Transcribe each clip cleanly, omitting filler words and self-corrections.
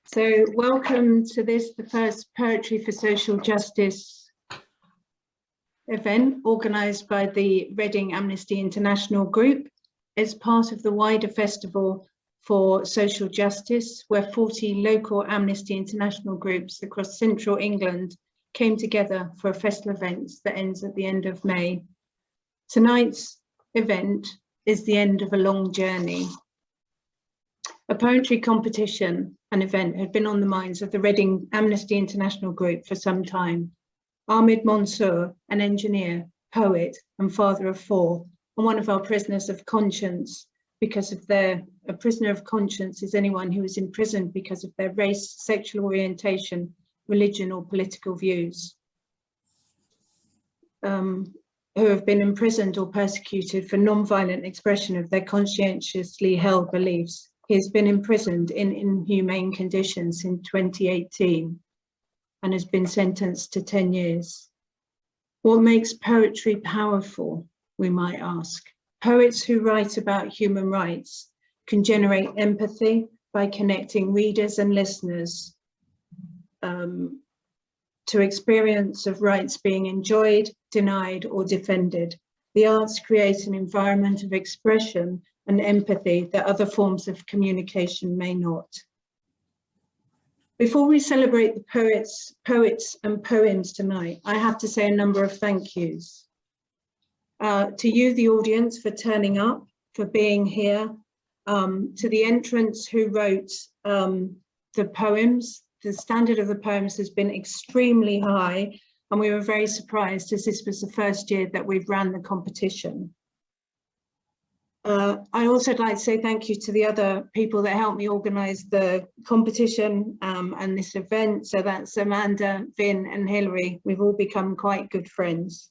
So welcome to this, the first Poetry for Social Justice event organised by the Reading Amnesty International Group as part of the wider Festival for Social Justice, where 40 local Amnesty International groups across central England came together for a festival event that ends at the end of May. Tonight's event is the end of a long journey. A poetry competition and event had been on the minds of the Reading Amnesty International Group for some time. Ahmed Mansour, an engineer, poet and father of four, and one of our prisoners of conscience because of a prisoner of conscience is anyone who is imprisoned because of their race, sexual orientation, religion or political views, who have been imprisoned or persecuted for non-violent expression of their conscientiously held beliefs. He has been imprisoned in inhumane conditions since 2018 and has been sentenced to 10 years. What makes poetry powerful, we might ask? Poets who write about human rights can generate empathy by connecting readers and listeners to experience of rights being enjoyed, denied or defended. The arts create an environment of expression and empathy that other forms of communication may not. Before we celebrate the poets and poems tonight, I have to say a number of thank yous. To you, the audience, for turning up, for being here, to the entrants who wrote the poems. The standard of the poems has been extremely high, and we were very surprised as this was the first year that we've ran the competition. I also would like to say thank you to the other people that helped me organise the competition and this event. So that's Amanda, Vin and Hilary. We've all become quite good friends.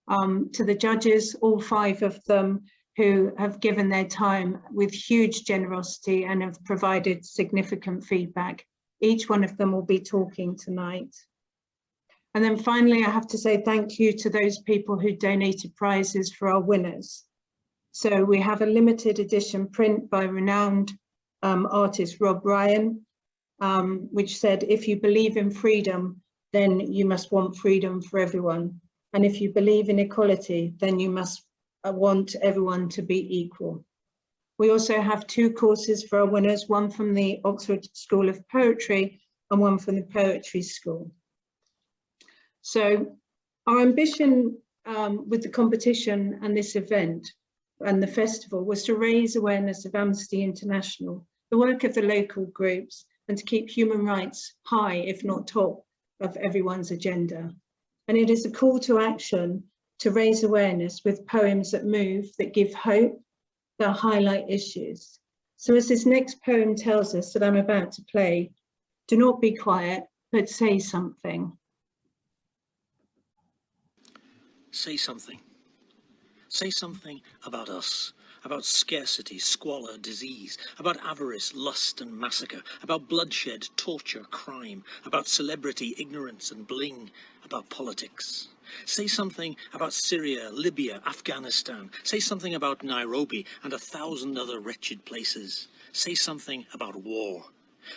To the judges, all 5 of them who have given their time with huge generosity and have provided significant feedback. Each one of them will be talking tonight. And then finally, I have to say thank you to those people who donated prizes for our winners. So we have a limited edition print by renowned artist Rob Ryan, which said, if you believe in freedom, then you must want freedom for everyone. And if you believe in equality, then you must want everyone to be equal. We also have 2 courses for our winners, one from the Oxford School of Poetry and one from the Poetry School. So our ambition with the competition and this event and the festival was to raise awareness of Amnesty International, the work of the local groups, and to keep human rights high, if not top, of everyone's agenda. And it is a call to action to raise awareness with poems that move, that give hope, that highlight issues. So as this next poem tells us that I'm about to play, do not be quiet, but say something. Say something. Say something about us, about scarcity, squalor, disease, about avarice, lust and massacre, about bloodshed, torture, crime, about celebrity, ignorance and bling, about politics. Say something about Syria, Libya, Afghanistan. Say something about Nairobi and 1,000 other wretched places. Say something about war.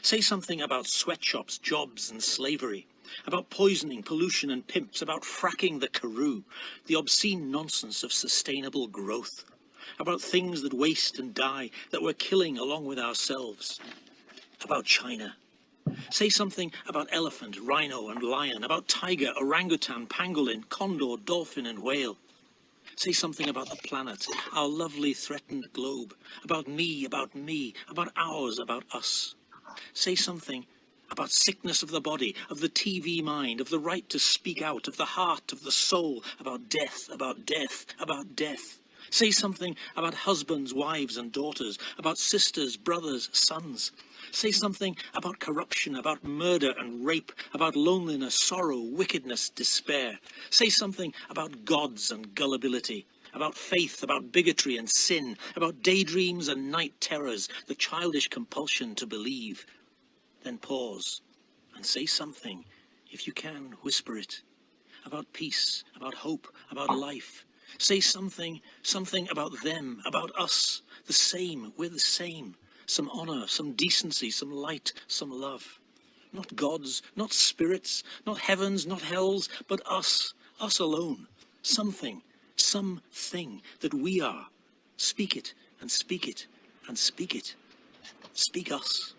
Say something about sweatshops, jobs and slavery. About poisoning, pollution and pimps, about fracking the Karoo, the obscene nonsense of sustainable growth, about things that waste and die, that we're killing along with ourselves, about China. Say something about elephant, rhino and lion, about tiger, orangutan, pangolin, condor, dolphin and whale. Say something about the planet, our lovely threatened globe, about me, about ours, about us. Say something about sickness of the body, of the TV mind, of the right to speak out, of the heart, of the soul, about death, about death, about death. Say something about husbands, wives and daughters, about sisters, brothers, sons. Say something about corruption, about murder and rape, about loneliness, sorrow, wickedness, despair. Say something about gods and gullibility, about faith, about bigotry and sin, about daydreams and night terrors, the childish compulsion to believe. Then pause and say something, if you can, whisper it, about peace, about hope, about life. Say something about them, about us, the same, we're the same. some honor, some decency, some light, some love. Not gods, not spirits, not heavens, not hells, but us alone. Something that we are. Speak it, and speak it, and speak it. Speak us.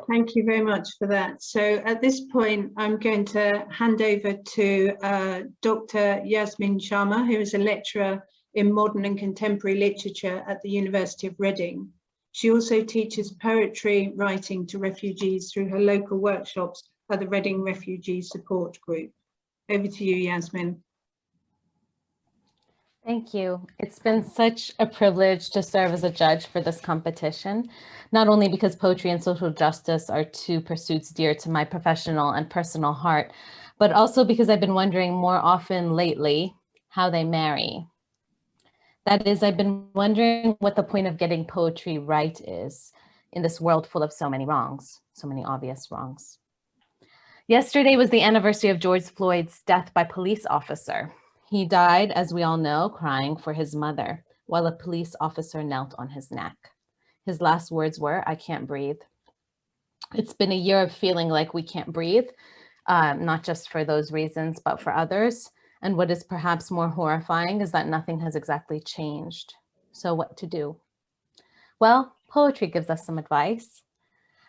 Thank you very much for that. So at this point, I'm going to hand over to Dr. Yasmin Sharma, who is a lecturer in modern and contemporary literature at the University of Reading. She also teaches poetry writing to refugees through her local workshops at the Reading Refugee Support Group. Over to you, Yasmin. Thank you. It's been such a privilege to serve as a judge for this competition, not only because poetry and social justice are two pursuits dear to my professional and personal heart, but also because I've been wondering more often lately how they marry. That is, I've been wondering what the point of getting poetry right is in this world full of so many wrongs, so many obvious wrongs. Yesterday was the anniversary of George Floyd's death by police officer. He died, as we all know, crying for his mother, while a police officer knelt on his neck. His last words were, "I can't breathe." It's been a year of feeling like we can't breathe, not just for those reasons, but for others. And what is perhaps more horrifying is that nothing has exactly changed. So what to do? Well, poetry gives us some advice.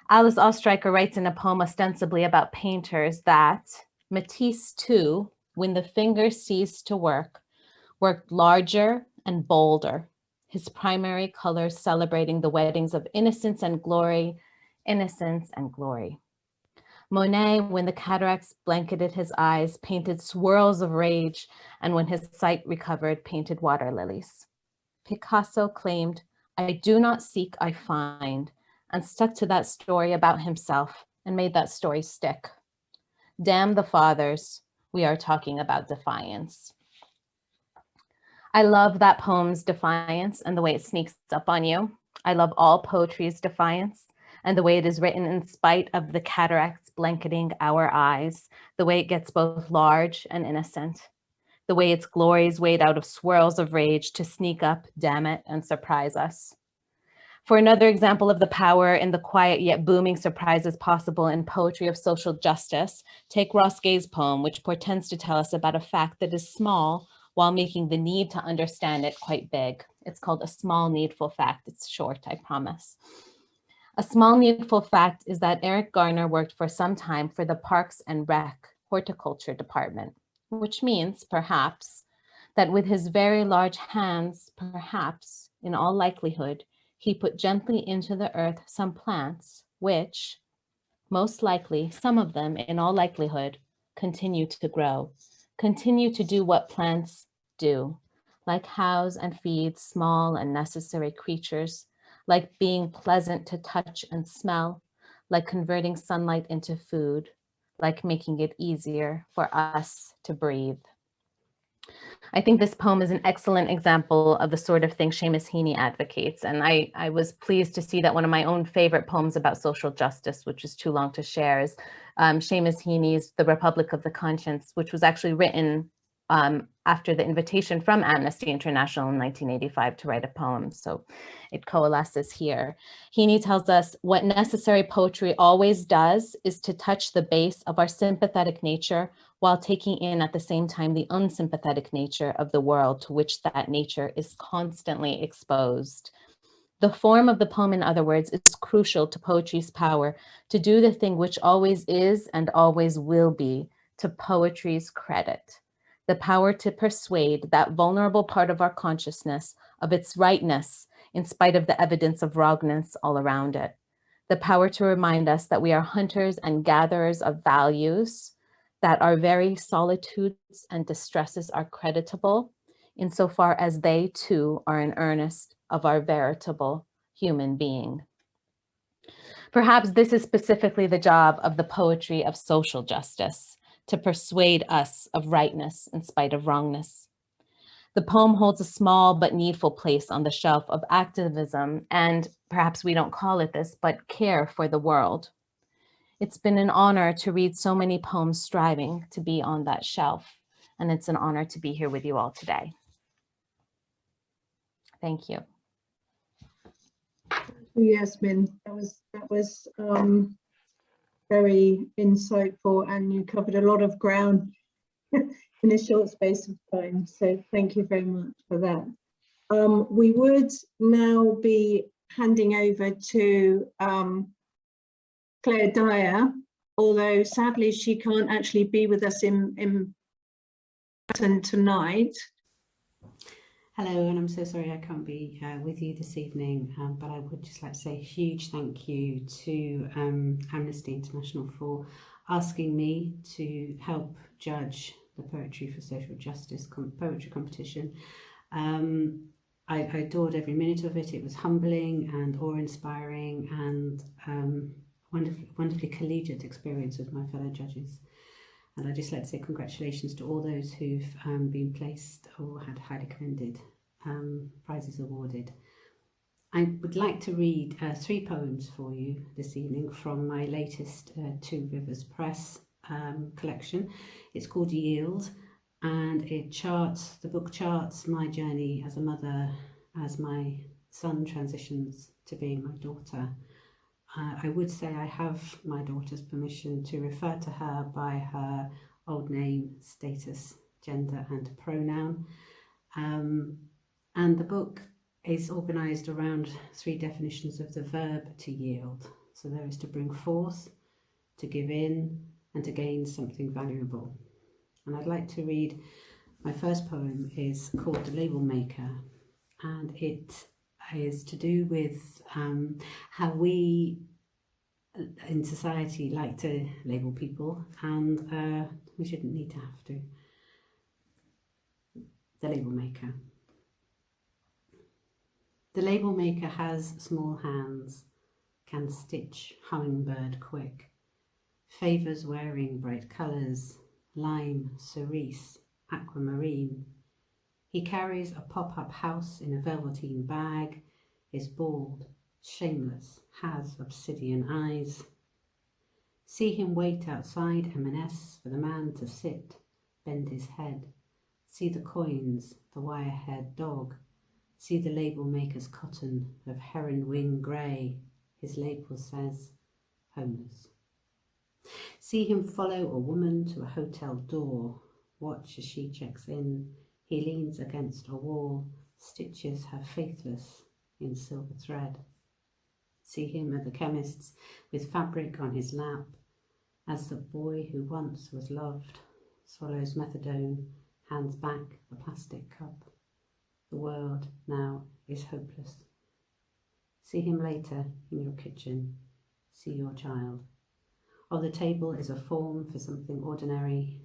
Alice Oestreicher writes in a poem ostensibly about painters that Matisse too, when the fingers ceased to work, worked larger and bolder, his primary colors celebrating the weddings of innocence and glory, innocence and glory. Monet, when the cataracts blanketed his eyes, painted swirls of rage, and when his sight recovered, painted water lilies. Picasso claimed, "I do not seek, I find," and stuck to that story about himself and made that story stick. Damn the fathers, we are talking about defiance. I love that poem's defiance and the way it sneaks up on you. I love all poetry's defiance and the way it is written in spite of the cataracts blanketing our eyes, the way it gets both large and innocent, the way its glories wade out of swirls of rage to sneak up, damn it, and surprise us. For another example of the power in the quiet yet booming surprises possible in poetry of social justice, take Ross Gay's poem, which portends to tell us about a fact that is small while making the need to understand it quite big. It's called A Small Needful Fact. It's short, I promise. A small needful fact is that Eric Garner worked for some time for the Parks and Rec Horticulture Department, which means, perhaps, that with his very large hands, perhaps, in all likelihood, he put gently into the earth some plants which, most likely, some of them, in all likelihood, continue to grow, continue to do what plants do, like house and feed small and necessary creatures, like being pleasant to touch and smell, like converting sunlight into food, like making it easier for us to breathe. I think this poem is an excellent example of the sort of thing Seamus Heaney advocates. And I was pleased to see that one of my own favorite poems about social justice, which is too long to share, is Seamus Heaney's The Republic of the Conscience, which was actually written after the invitation from Amnesty International in 1985 to write a poem. So it coalesces here. Heaney tells us, what necessary poetry always does is to touch the base of our sympathetic nature while taking in at the same time the unsympathetic nature of the world to which that nature is constantly exposed. The form of the poem, in other words, is crucial to poetry's power to do the thing which always is and always will be to poetry's credit. The power to persuade that vulnerable part of our consciousness of its rightness in spite of the evidence of wrongness all around it. The power to remind us that we are hunters and gatherers of values, that our very solitudes and distresses are creditable, insofar as they too are in earnest of our veritable human being. Perhaps this is specifically the job of the poetry of social justice, to persuade us of rightness in spite of wrongness. The poem holds a small but needful place on the shelf of activism and, perhaps we don't call it this, but care for the world. It's been an honor to read so many poems striving to be on that shelf, and it's an honor to be here with you all today. Thank you. you, Yasmin. That was very insightful, and you covered a lot of ground in a short space of time. So thank you very much for that. We would now be handing over to Claire Dyer, although sadly she can't actually be with us in person tonight. Hello, and I'm so sorry I can't be with you this evening, but I would just like to say a huge thank you to Amnesty International for asking me to help judge the Poetry for Social Justice poetry competition. I adored every minute of it. It was humbling and awe-inspiring and wonderfully collegiate experience with my fellow judges. And I'd just like to say congratulations to all those who've been placed or had highly commended prizes awarded. I would like to read 3 poems for you this evening from my latest Two Rivers Press collection. It's called Yield, and the book charts my journey as a mother as my son transitions to being my daughter. I would say I have my daughter's permission to refer to her by her old name, status, gender and pronoun. And the book is organised around 3 definitions of the verb to yield. So there is to bring forth, to give in, and to gain something valuable. And I'd like to read, my first poem is called The Label Maker, and it is to do with how we in society like to label people, and we shouldn't need to have to. The Label Maker. The label maker has small hands, can stitch hummingbird quick, favours wearing bright colours, lime, cerise, aquamarine. He carries a pop-up house in a velveteen bag, is bald, shameless, has obsidian eyes. See him wait outside M&S for the man to sit, bend his head. See the coins, the wire-haired dog. See the label maker's cotton of heron wing grey. His label says, homeless. See him follow a woman to a hotel door. Watch as she checks in. He leans against a wall, stitches her faithless in silver thread. See him at the chemist's with fabric on his lap, as the boy who once was loved swallows methadone, hands back the plastic cup. The world now is hopeless. See him later in your kitchen. See your child. On the table is a form for something ordinary.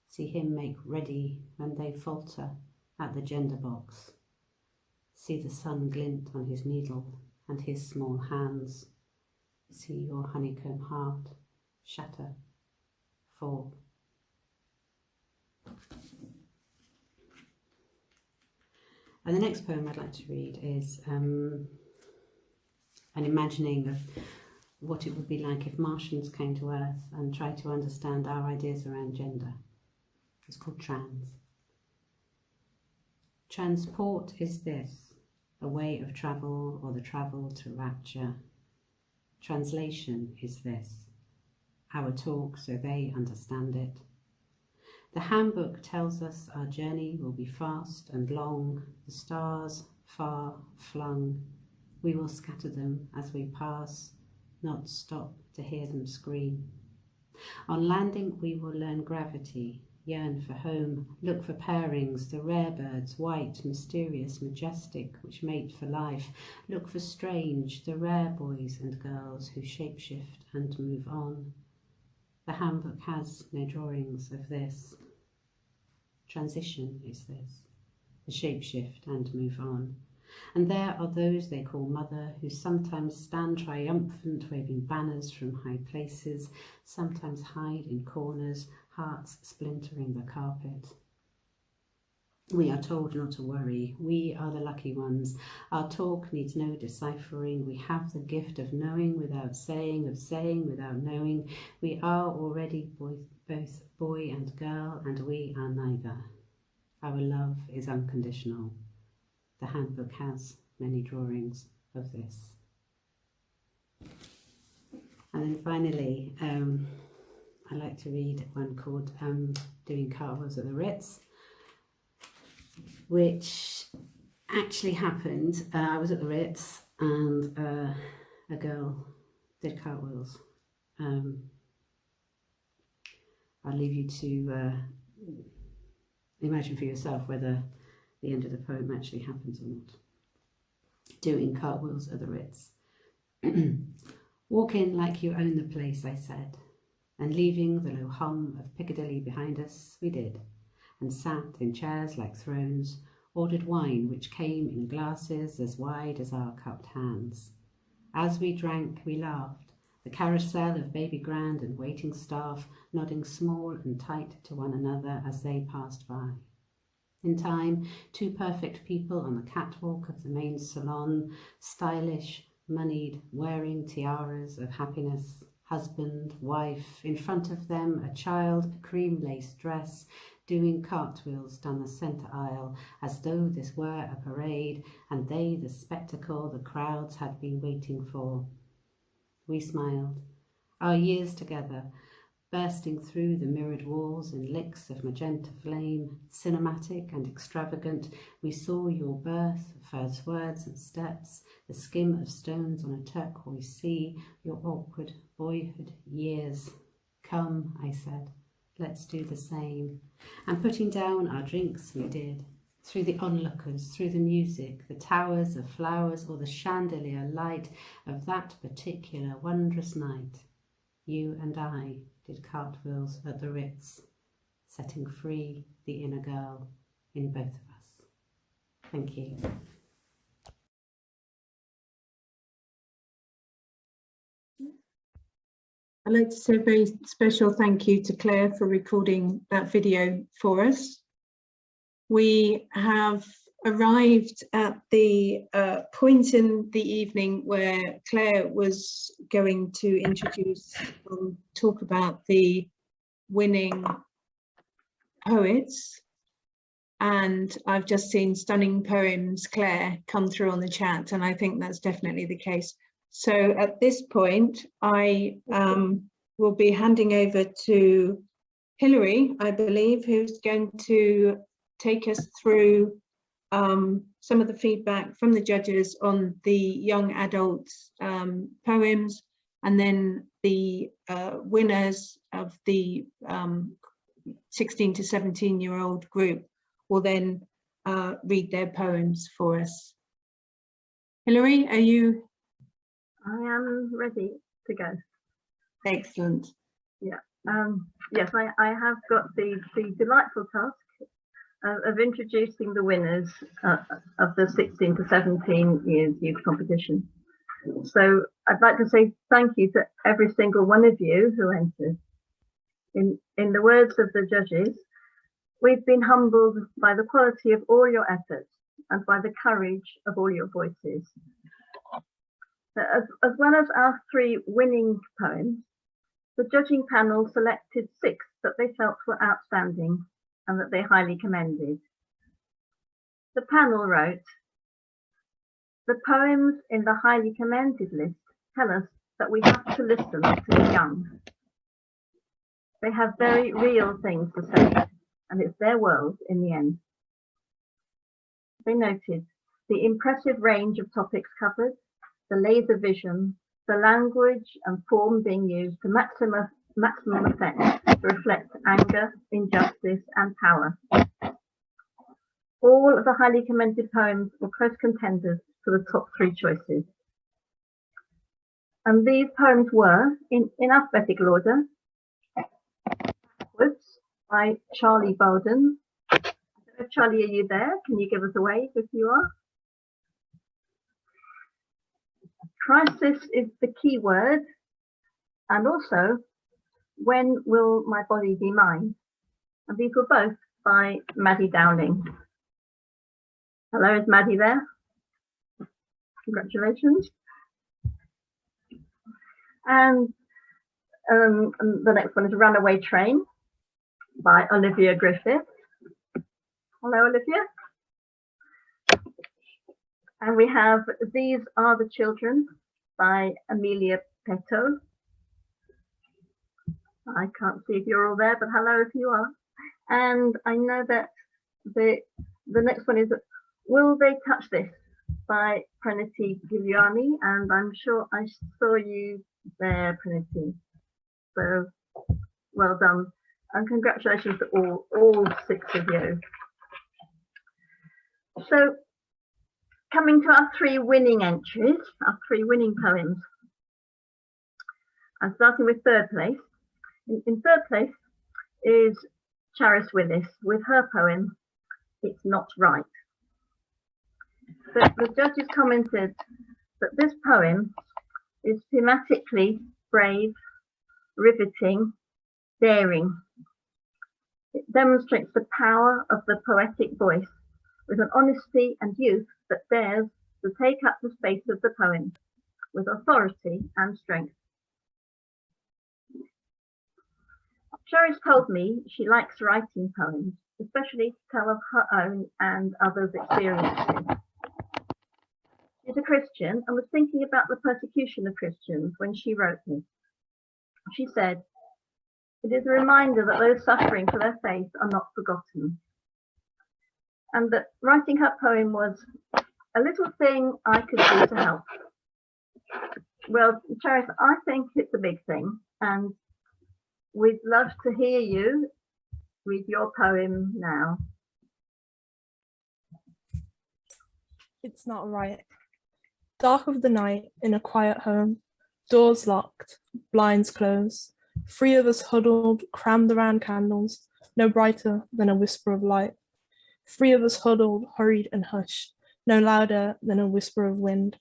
See him make ready when they falter at the gender box. See the sun glint on his needle and his small hands. See your honeycomb heart shatter, fall. And the next poem I'd like to read is an imagining of what it would be like if Martians came to Earth and tried to understand our ideas around gender. It's called Trans. Transport is this, a way of travel or the travel to rapture. Translation is this, our talk so they understand it. The handbook tells us our journey will be fast and long, the stars far flung. We will scatter them as we pass, not stop to hear them scream. On landing we will learn gravity, yearn for home, look for pairings, the rare birds, white, mysterious, majestic, which mate for life. Look for strange, the rare boys and girls who shapeshift and move on. The handbook has no drawings of this. Transition is this, the shapeshift and move on. And there are those they call mother, who sometimes stand triumphant, waving banners from high places, sometimes hide in corners, hearts splintering the carpet. We are told not to worry. We are the lucky ones. Our talk needs no deciphering. We have the gift of knowing without saying, of saying without knowing. We are already both boy and girl, and we are neither. Our love is unconditional. The handbook has many drawings of this. And then finally, I like to read one called Doing Cartwheels at the Ritz, which actually happened. I was at the Ritz and a girl did cartwheels. I'll leave you to imagine for yourself whether the end of the poem actually happens or not. Doing cartwheels at the Ritz. Walk in like you own the place, I said, and leaving the low hum of Piccadilly behind us, we did, and sat in chairs like thrones, ordered wine which came in glasses as wide as our cupped hands. As we drank, we laughed, the carousel of baby grand and waiting staff nodding small and tight to one another as they passed by. In time, two perfect people on the catwalk of the main salon, stylish, moneyed, wearing tiaras of happiness, husband, wife, in front of them a child, a cream-lace dress, doing cartwheels down the centre aisle as though this were a parade and they the spectacle the crowds had been waiting for. We smiled, our years together, bursting through the mirrored walls in licks of magenta flame, cinematic and extravagant. We saw your birth, first words and steps, the skim of stones on a turquoise sea, your awkward boyhood years. Come, I said, let's do the same. And putting down our drinks we did, through the onlookers, through the music, the towers of flowers or the chandelier light of that particular wondrous night. You and I did cartwheels at the Ritz, setting free the inner girl in both of us. Thank you. I'd like to say a very special thank you to Claire for recording that video for us. We have arrived at the point in the evening where Claire was going to introduce and talk about the winning poets. And I've just seen Stunning Poems, Claire, come through on the chat, and I think that's definitely the case. So at this point, I will be handing over to Hilary, I believe, who's going to take us through some of the feedback from the judges on the young adults poems, and then the winners of the 16 to 17-year-old group will then read their poems for us. Hilary, are you? I am ready to go. Excellent. Yeah. Yes, I have got the delightful task of introducing the winners of the 16 to 17 years youth competition. So I'd like to say thank you to every single one of you who entered. In the words of the judges, we've been humbled by the quality of all your efforts and by the courage of all your voices. As well as our 3 winning poems, the judging panel selected 6 that they felt were outstanding and that they highly commended. The panel wrote, "The poems in the highly commended list tell us that we have to listen to the young. They have very real things to say, and it's their world in the end." They noted the impressive range of topics covered, the laser vision, the language and form being used to maximum effect to reflect anger, injustice and power. All of the highly commended poems were close contenders for the top 3 choices. And these poems were, in alphabetical order, Backwards by Charlie Bolden. Charlie, are you there? Can you give us a wave if you are? Crisis is the key word, and also When Will My Body Be Mine? And these were both by Maddie Dowling. Hello, is Maddie there? Congratulations. And the next one is Runaway Train by Olivia Griffith. Hello, Olivia. And we have These Are the Children by Amelia Petto. I can't see if you're all there, but hello if you are. And I know that the next one is Will They Touch This by Praniti Giuliani, and I'm sure I saw you there, Praniti. So well done, and congratulations to all 6 of you. So coming to our 3 winning entries, our 3 winning poems. I'm starting with 3rd place. In 3rd place is Charis Willis with her poem, It's Not Right. The judges commented that this poem is thematically brave, riveting, daring. It demonstrates the power of the poetic voice with an honesty and youth that dares to take up the space of the poem with authority and strength. Charis told me she likes writing poems, especially to tell of her own and others' experiences. She's a Christian and was thinking about the persecution of Christians when she wrote this. She said, "It is a reminder that those suffering for their faith are not forgotten." And that writing her poem was a little thing I could do to help. Well, Charis, I think it's a big thing, and we'd love to hear you read your poem now. It's not right. Dark of the night in a quiet home, doors locked, blinds closed, 3 of us huddled, crammed around candles, no brighter than a whisper of light. 3 of us huddled, hurried and hushed, no louder than a whisper of wind.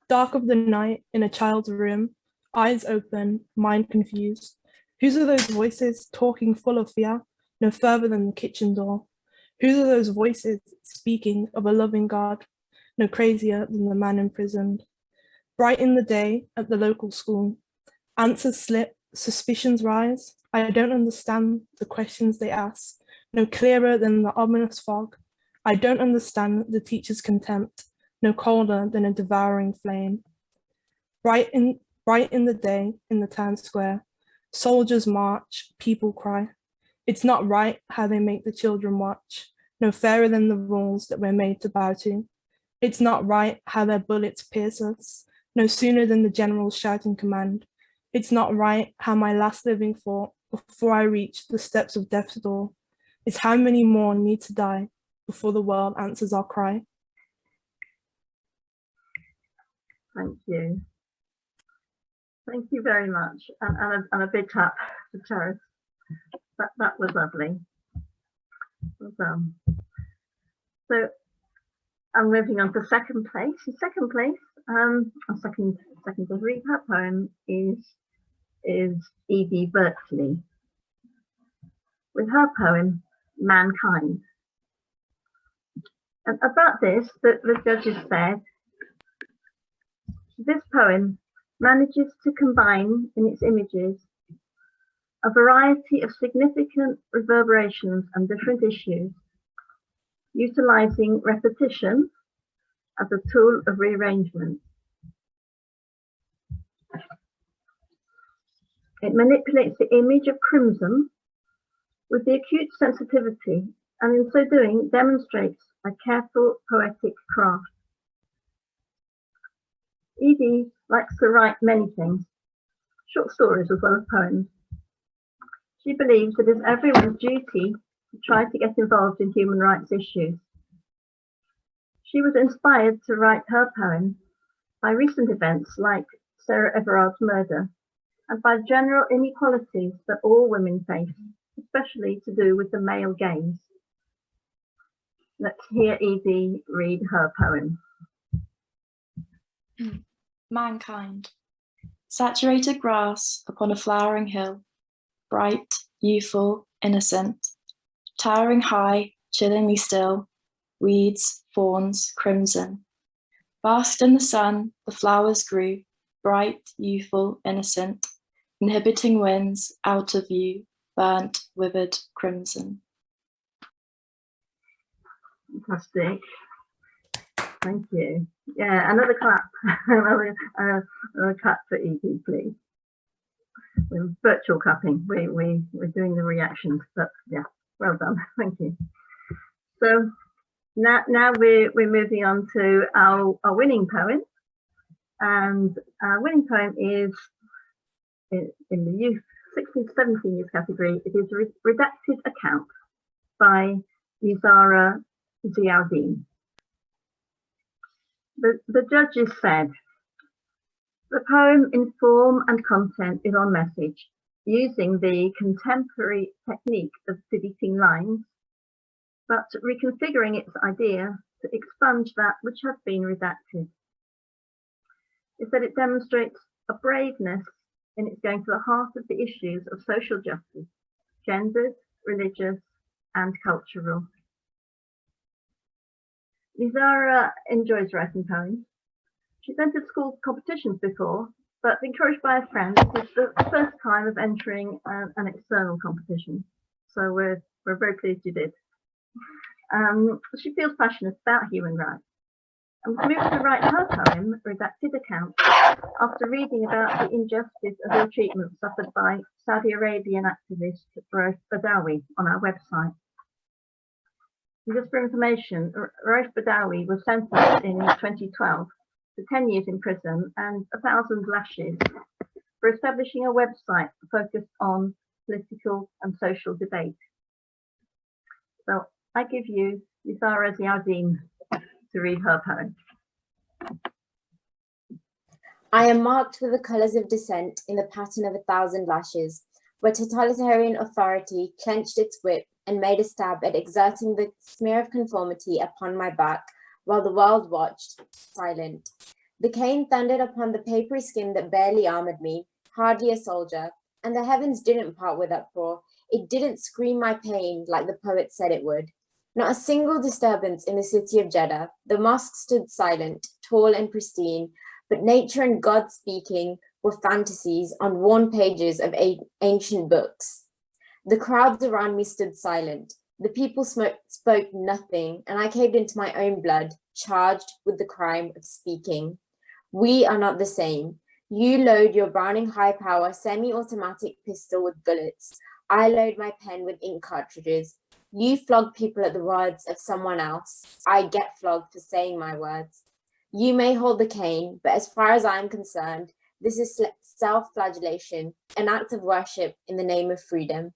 Dark of the night in a child's room, eyes open, mind confused. Whose are those voices talking full of fear, no further than the kitchen door? Whose are those voices speaking of a loving God, no crazier than the man imprisoned? Bright in the day at the local school, answers slip, suspicions rise. I don't understand the questions they ask, no clearer than the ominous fog. I don't understand the teacher's contempt, no colder than a devouring flame. Bright in the day in the town square, soldiers march, people cry. It's not right how they make the children watch, no fairer than the rules that we're made to bow to. It's not right how their bullets pierce us, no sooner than the general's shouting command. It's not right how my last living thought before I reach the steps of death's door is how many more need to die before the world answers our cry. Thank you. Thank you very much. And a big clap to Charis. That was lovely. Well done. So I'm moving on to 2nd place. In 2nd place, second to read her poem is Evie Berkeley with her poem Mankind. And about this, the judges said, this poem manages to combine in its images a variety of significant reverberations and different issues, utilizing repetition as a tool of rearrangement. It manipulates the image of crimson with the acute sensitivity, and in so doing demonstrates a careful poetic craft. Evie likes to write many things, short stories as well as poems. She believes it is everyone's duty to try to get involved in human rights issues. She was inspired to write her poem by recent events like Sarah Everard's murder and by general inequalities that all women face, especially to do with the male gaze. Let's hear Evie read her poem. Mankind. Saturated grass upon a flowering hill, bright, youthful, innocent, towering high, chillingly still, weeds, fawns, crimson. Basked in the sun, the flowers grew, bright, youthful, innocent, inhibiting winds, out of view, burnt, withered, crimson. Fantastic. Thank you. Yeah, another clap. another clap for Evie, please. we're virtual cupping. We're doing the reactions, but yeah, well done. Thank you. So now we're moving on to our winning poem, and our winning poem is in the youth 16 to 17 years category. It is a redacted account by Nizara Ziauddin. The judges said, the poem in form and content is on message, using the contemporary technique of deleting lines, but reconfiguring its idea to expunge that which has been redacted. It said it demonstrates a braveness in its going to the heart of the issues of social justice, gendered, religious, and cultural. Nizara enjoys writing poems. She's entered school competitions before, but encouraged by a friend, this is the first time of entering an external competition. So we're very pleased you did. She feels passionate about human rights and was moved to write her poem, Redacted Account, after reading about the injustice of ill treatment suffered by Saudi Arabian activist Raif Badawi on our website. And just for information, Raif Badawi was sentenced in 2012 to 10 years in prison and 1,000 lashes for establishing a website focused on political and social debate. So I give you Nizara Ziauddin to read her poem. I am marked with the colours of dissent in the pattern of 1,000 lashes, where totalitarian authority clenched its whip and made a stab at exerting the smear of conformity upon my back, while the world watched, silent. The cane thundered upon the papery skin that barely armoured me, hardly a soldier, and the heavens didn't part with uproar. It didn't scream my pain like the poet said it would. Not a single disturbance in the city of Jeddah. The mosque stood silent, tall and pristine, but nature and God speaking were fantasies on worn pages of ancient books. The crowds around me stood silent. The people spoke nothing, and I caved into my own blood, charged with the crime of speaking. We are not the same. You load your Browning high-power semi-automatic pistol with bullets. I load my pen with ink cartridges. You flog people at the words of someone else. I get flogged for saying my words. You may hold the cane, but as far as I'm concerned, this is self-flagellation, an act of worship in the name of freedom.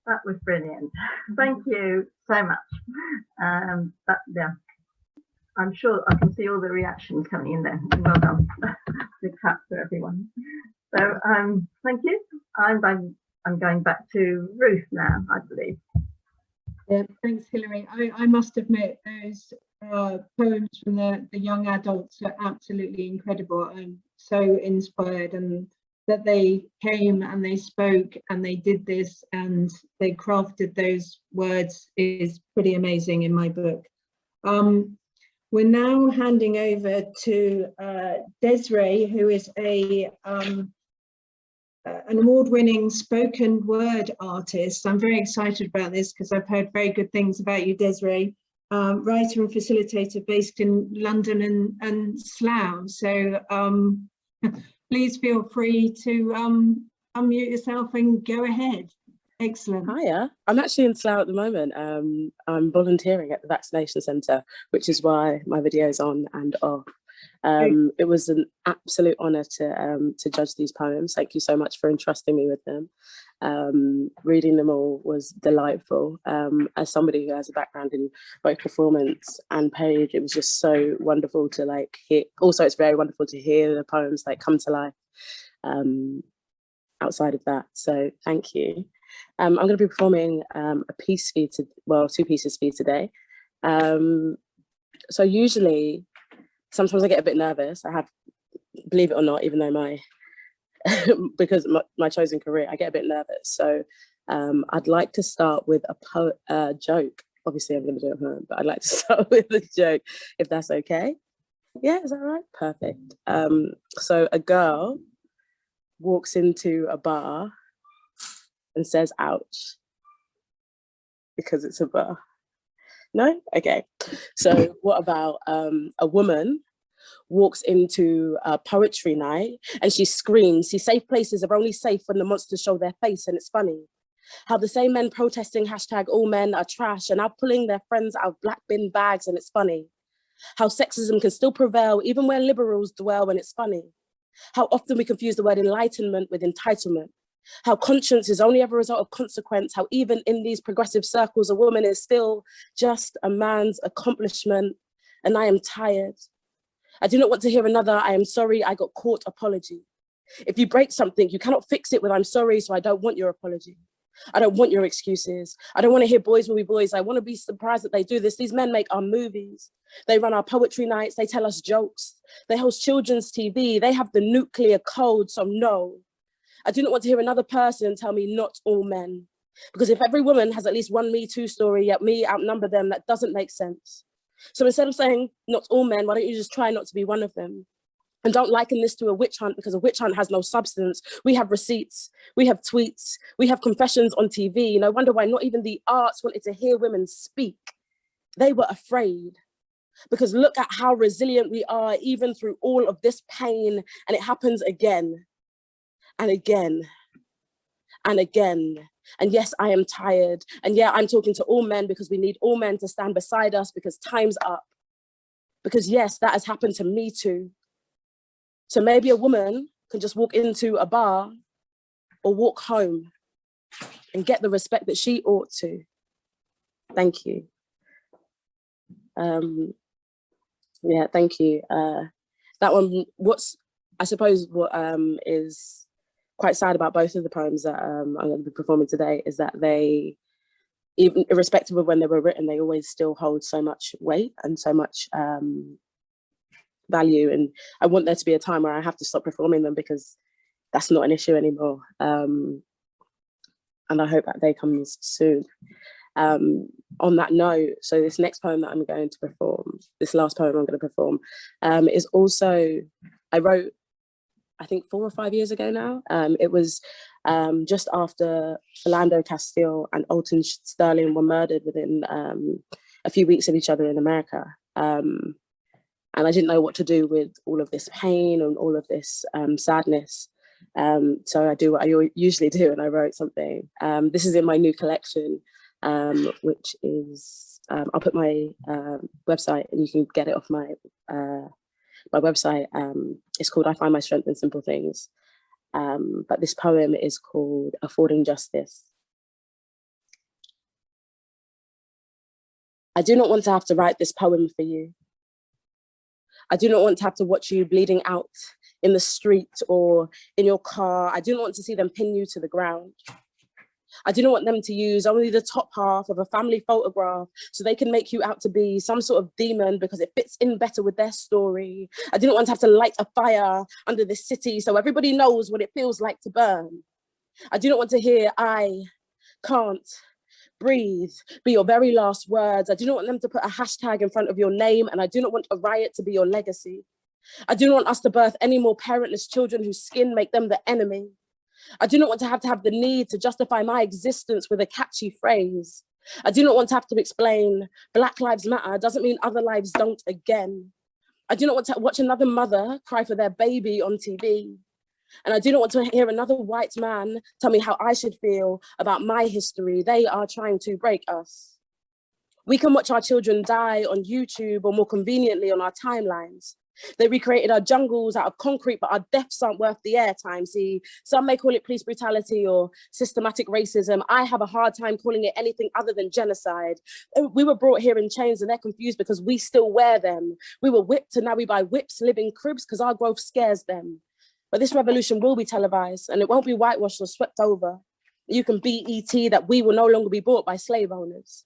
That was brilliant. Thank you so much. Yeah, I'm sure I can see all the reactions coming in there. Well done. Big clap for everyone. So thank you. I'm going back to Ruth now, I believe. Yeah, thanks, Hilary. I must admit those poems from the young adults are absolutely incredible. I'm so inspired, and that they came and they spoke and they did this and they crafted those words is pretty amazing in my book. We're now handing over to Desiree, who is an award-winning spoken word artist. I'm very excited about this because I've heard very good things about you, Desiree. Writer and facilitator based in London and Slough. So please feel free to unmute yourself and go ahead. Excellent. Hiya, I'm actually in Slough at the moment. I'm volunteering at the vaccination centre, which is why my video is on and off. It was an absolute honour to judge these poems. Thank you so much for entrusting me with them. Reading them all was delightful. As somebody who has a background in both performance and page, it was just so wonderful to hear. Also, it's very wonderful to hear the poems come to life outside of that. So thank you. I'm going to be performing two pieces for you today. So usually, sometimes I get a bit nervous. I have, believe it or not, even though because my chosen career, I get a bit nervous. So I'd like to start with a joke. Obviously, I'm going to do it at home, but I'd like to start with a joke, if that's okay. Yeah, is that right? Perfect. So a girl walks into a bar and says, ouch, because it's a bar. No? Okay. So what about a woman walks into a poetry night and she screams, "See, safe places are only safe when the monsters show their face," and it's funny. How the same men protesting hashtag all men are trash and now pulling their friends out of black bin bags, and it's funny. How sexism can still prevail even where liberals dwell, and it's funny. How often we confuse the word enlightenment with entitlement. How conscience is only ever a result of consequence. How even in these progressive circles, a woman is still just a man's accomplishment. And I am tired. I do not want to hear another "I am sorry, I got caught" apology. If you break something, you cannot fix it with "I'm sorry, so I don't want your apology." I don't want your excuses. I don't want to hear "boys will be boys." I want to be surprised that they do this. These men make our movies. They run our poetry nights. They tell us jokes. They host children's TV. They have the nuclear code, so no. I do not want to hear another person tell me not all men. Because if every woman has at least one Me Too story, yet me outnumber them, that doesn't make sense. So instead of saying not all men, why don't you just try not to be one of them? And don't liken this to a witch hunt, because a witch hunt has no substance. We have receipts, we have tweets, we have confessions on TV. And I wonder why not even the arts wanted to hear women speak. They were afraid. Because look at how resilient we are, even through all of this pain. And it happens again and again and again. And yes, I am tired. And yeah, I'm talking to all men because we need all men to stand beside us, because time's up. Because yes, that has happened to me too. So maybe a woman can just walk into a bar or walk home and get the respect that she ought to. Thank you. Yeah, thank you. That one, I suppose what is quite sad about both of the poems that I'm going to be performing today is that they, even irrespective of when they were written, they always still hold so much weight and so much value. And I want there to be a time where I have to stop performing them, because that's not an issue anymore. And I hope that day comes soon. On that note, so this next poem that I'm going to perform, this last poem I'm going to perform, is also, I wrote, I think 4 or 5 years ago now. It was just after Philando Castile and Alton Sterling were murdered within a few weeks of each other in America. And I didn't know what to do with all of this pain and all of this sadness. So I do what I usually do, and I wrote something. This is in my new collection, which is, I'll put my website, and you can get it off my website. It's called "I Find My Strength in Simple Things." But this poem is called "Affording Justice." I do not want to have to write this poem for you. I do not want to have to watch you bleeding out in the street or in your car. I do not want to see them pin you to the ground. I do not want them to use only the top half of a family photograph so they can make you out to be some sort of demon because it fits in better with their story. I do not want to have to light a fire under this city so everybody knows what it feels like to burn. I do not want to hear "I can't breathe" be your very last words. I do not want them to put a hashtag in front of your name, and I do not want a riot to be your legacy. I do not want us to birth any more parentless children whose skin make them the enemy. I do not want to have the need to justify my existence with a catchy phrase. I do not want to have to explain Black Lives Matter doesn't mean other lives don't again. I do not want to watch another mother cry for their baby on TV. And I do not want to hear another white man tell me how I should feel about my history. They are trying to break us. We can watch our children die on YouTube, or more conveniently on our timelines. They recreated our jungles out of concrete, but our deaths aren't worth the airtime. See, some may call it police brutality or systematic racism. I have a hard time calling it anything other than genocide. We were brought here in chains, and they're confused because we still wear them. We were whipped, and now we buy whips, live in cribs because our growth scares them. But this revolution will be televised, and it won't be whitewashed or swept over. You can BET that we will no longer be bought by slave owners.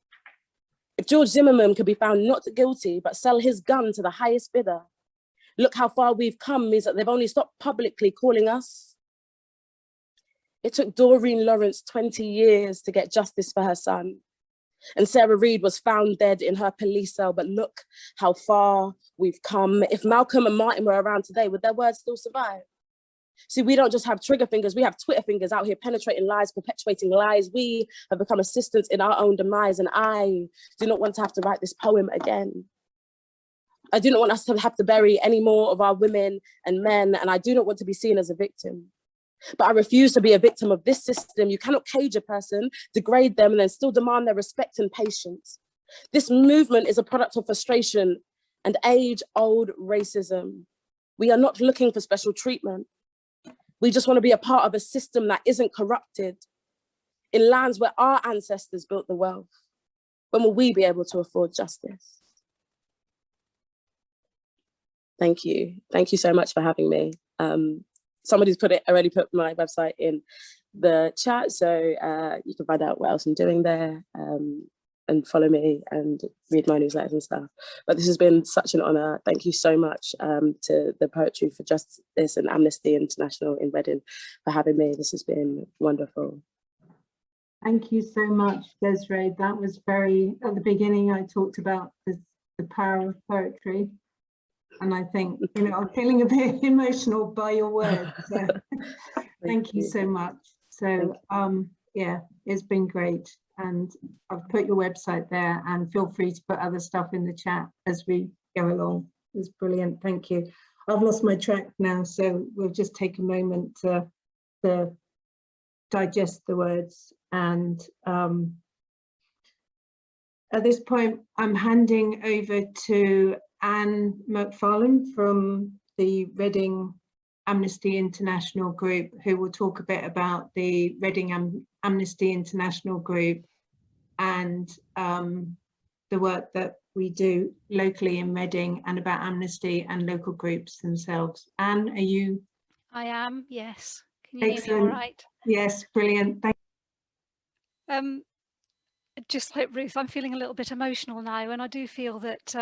If George Zimmerman could be found not guilty, but sell his gun to the highest bidder, look how far we've come means that they've only stopped publicly calling us. It took Doreen Lawrence 20 years to get justice for her son. And Sarah Reid was found dead in her police cell, but look how far we've come. If Malcolm and Martin were around today, would their words still survive? See, we don't just have trigger fingers, we have Twitter fingers out here penetrating lies, perpetuating lies. We have become assistants in our own demise, and I do not want to have to write this poem again. I do not want us to have to bury any more of our women and men, and I do not want to be seen as a victim. But I refuse to be a victim of this system. You cannot cage a person, degrade them, and then still demand their respect and patience. This movement is a product of frustration and age-old racism. We are not looking for special treatment. We just want to be a part of a system that isn't corrupted in lands where our ancestors built the wealth. When will we be able to afford justice? Thank you. Thank you so much for having me. Somebody's already put my website in the chat, so you can find out what else I'm doing there and follow me and read my newsletters and stuff. But this has been such an honor. Thank you so much to the Poetry for Justice and Amnesty International in Reading for having me. This has been wonderful. Thank you so much, Desiree. That was very, at the beginning, I talked about the power of poetry. And I think, you know, I'm feeling a bit emotional by your words. So thank you so much. So yeah, it's been great. And I've put your website there, and feel free to put other stuff in the chat as we go along. It's brilliant. Thank you. I've lost my track now, so we'll just take a moment to digest the words. And at this point, I'm handing over to Anne McFarlane from the Reading Amnesty International Group, who will talk a bit about the Reading Amnesty International Group and the work that we do locally in Reading, and about Amnesty and local groups themselves. Anne, are you? I am, yes. Can you Excellent. hear me all right? Yes, brilliant. Thank you. Just like Ruth, I'm feeling a little bit emotional now, and I do feel that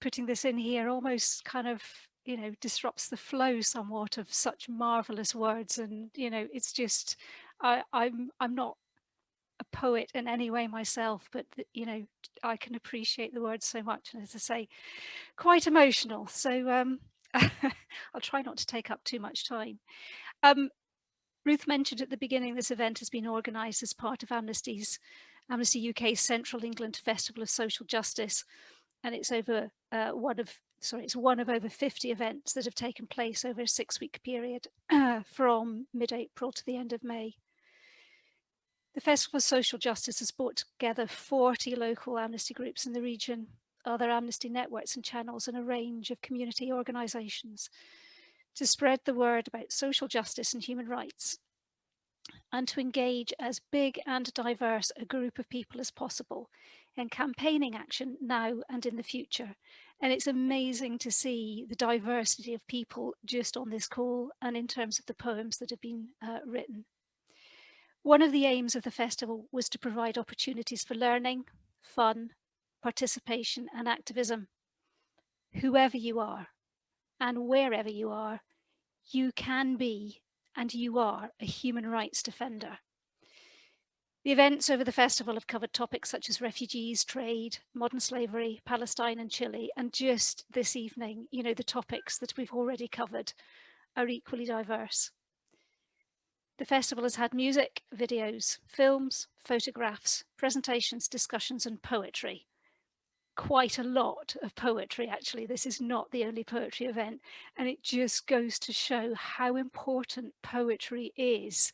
putting this in here almost kind of, you know, disrupts the flow somewhat of such marvelous words. And, you know, it's just, I'm not a poet in any way myself, but, you know, I can appreciate the words so much. And as I say, quite emotional. So I'll try not to take up too much time. Ruth mentioned at the beginning, this event has been organised as part of Amnesty UK's Central England Festival of Social Justice, and it's over it's one of over 50 events that have taken place over a 6-week period from mid-April to the end of May. The Festival of Social Justice has brought together 40 local amnesty groups in the region, other amnesty networks and channels, and a range of community organisations to spread the word about social justice and human rights, and to engage as big and diverse a group of people as possible in campaigning action now and in the future. And it's amazing to see the diversity of people just on this call and in terms of the poems that have been written. One of the aims of the festival was to provide opportunities for learning, fun, participation and activism. Whoever you are and wherever you are, you can be and you are a human rights defender. The events over the festival have covered topics such as refugees, trade, modern slavery, Palestine and Chile, and just this evening, you know, the topics that we've already covered are equally diverse. The festival has had music, videos, films, photographs, presentations, discussions and poetry. Quite a lot of poetry, actually. This is not the only poetry event, and it just goes to show how important poetry is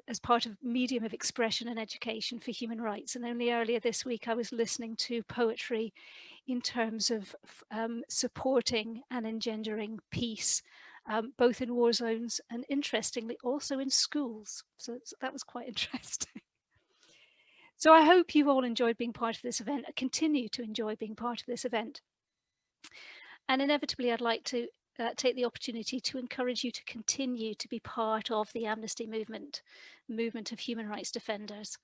as part of medium of expression and education for human rights. And only earlier this week I was listening to poetry in terms of supporting and engendering peace, both in war zones and, interestingly, also in schools. So that was quite interesting. So I hope you've all enjoyed being part of this event, continue to enjoy being part of this event. And inevitably, I'd like to take the opportunity to encourage you to continue to be part of the Amnesty movement of human rights defenders.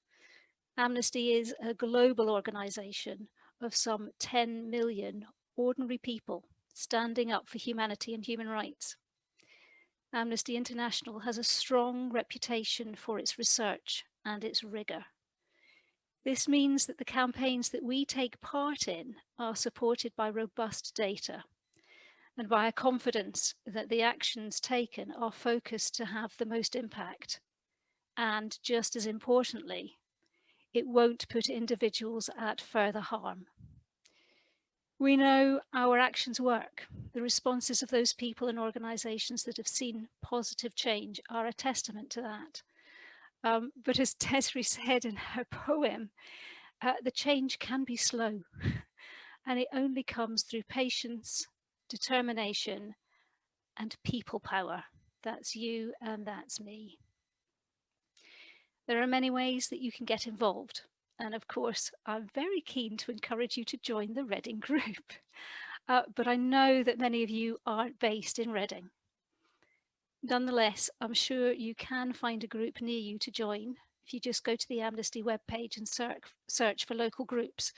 Amnesty is a global organisation of some 10 million ordinary people standing up for humanity and human rights. Amnesty International has a strong reputation for its research and its rigour. This means that the campaigns that we take part in are supported by robust data. and by a confidence that the actions taken are focused to have the most impact. And just as importantly, it won't put individuals at further harm. We know our actions work. The responses of those people and organisations that have seen positive change are a testament to that. But as Desiree said in her poem, the change can be slow, and it only comes through patience, determination, and people power. That's you and that's me. There are many ways that you can get involved. And of course, I'm very keen to encourage you to join the Reading group. But I know that many of you aren't based in Reading. Nonetheless, I'm sure you can find a group near you to join if you just go to the Amnesty webpage and search for local groups.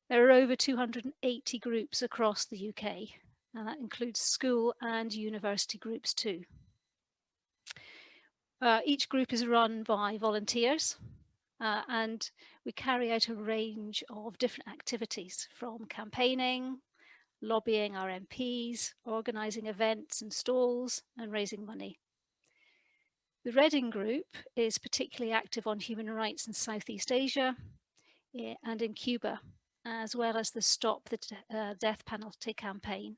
There are over 280 groups across the UK, and that includes school and university groups too. Each group is run by volunteers, and we carry out a range of different activities, from campaigning, lobbying our MPs, organising events and stalls, and raising money. The Reading group is particularly active on human rights in Southeast Asia and in Cuba, as well as the Stop the Death Penalty campaign.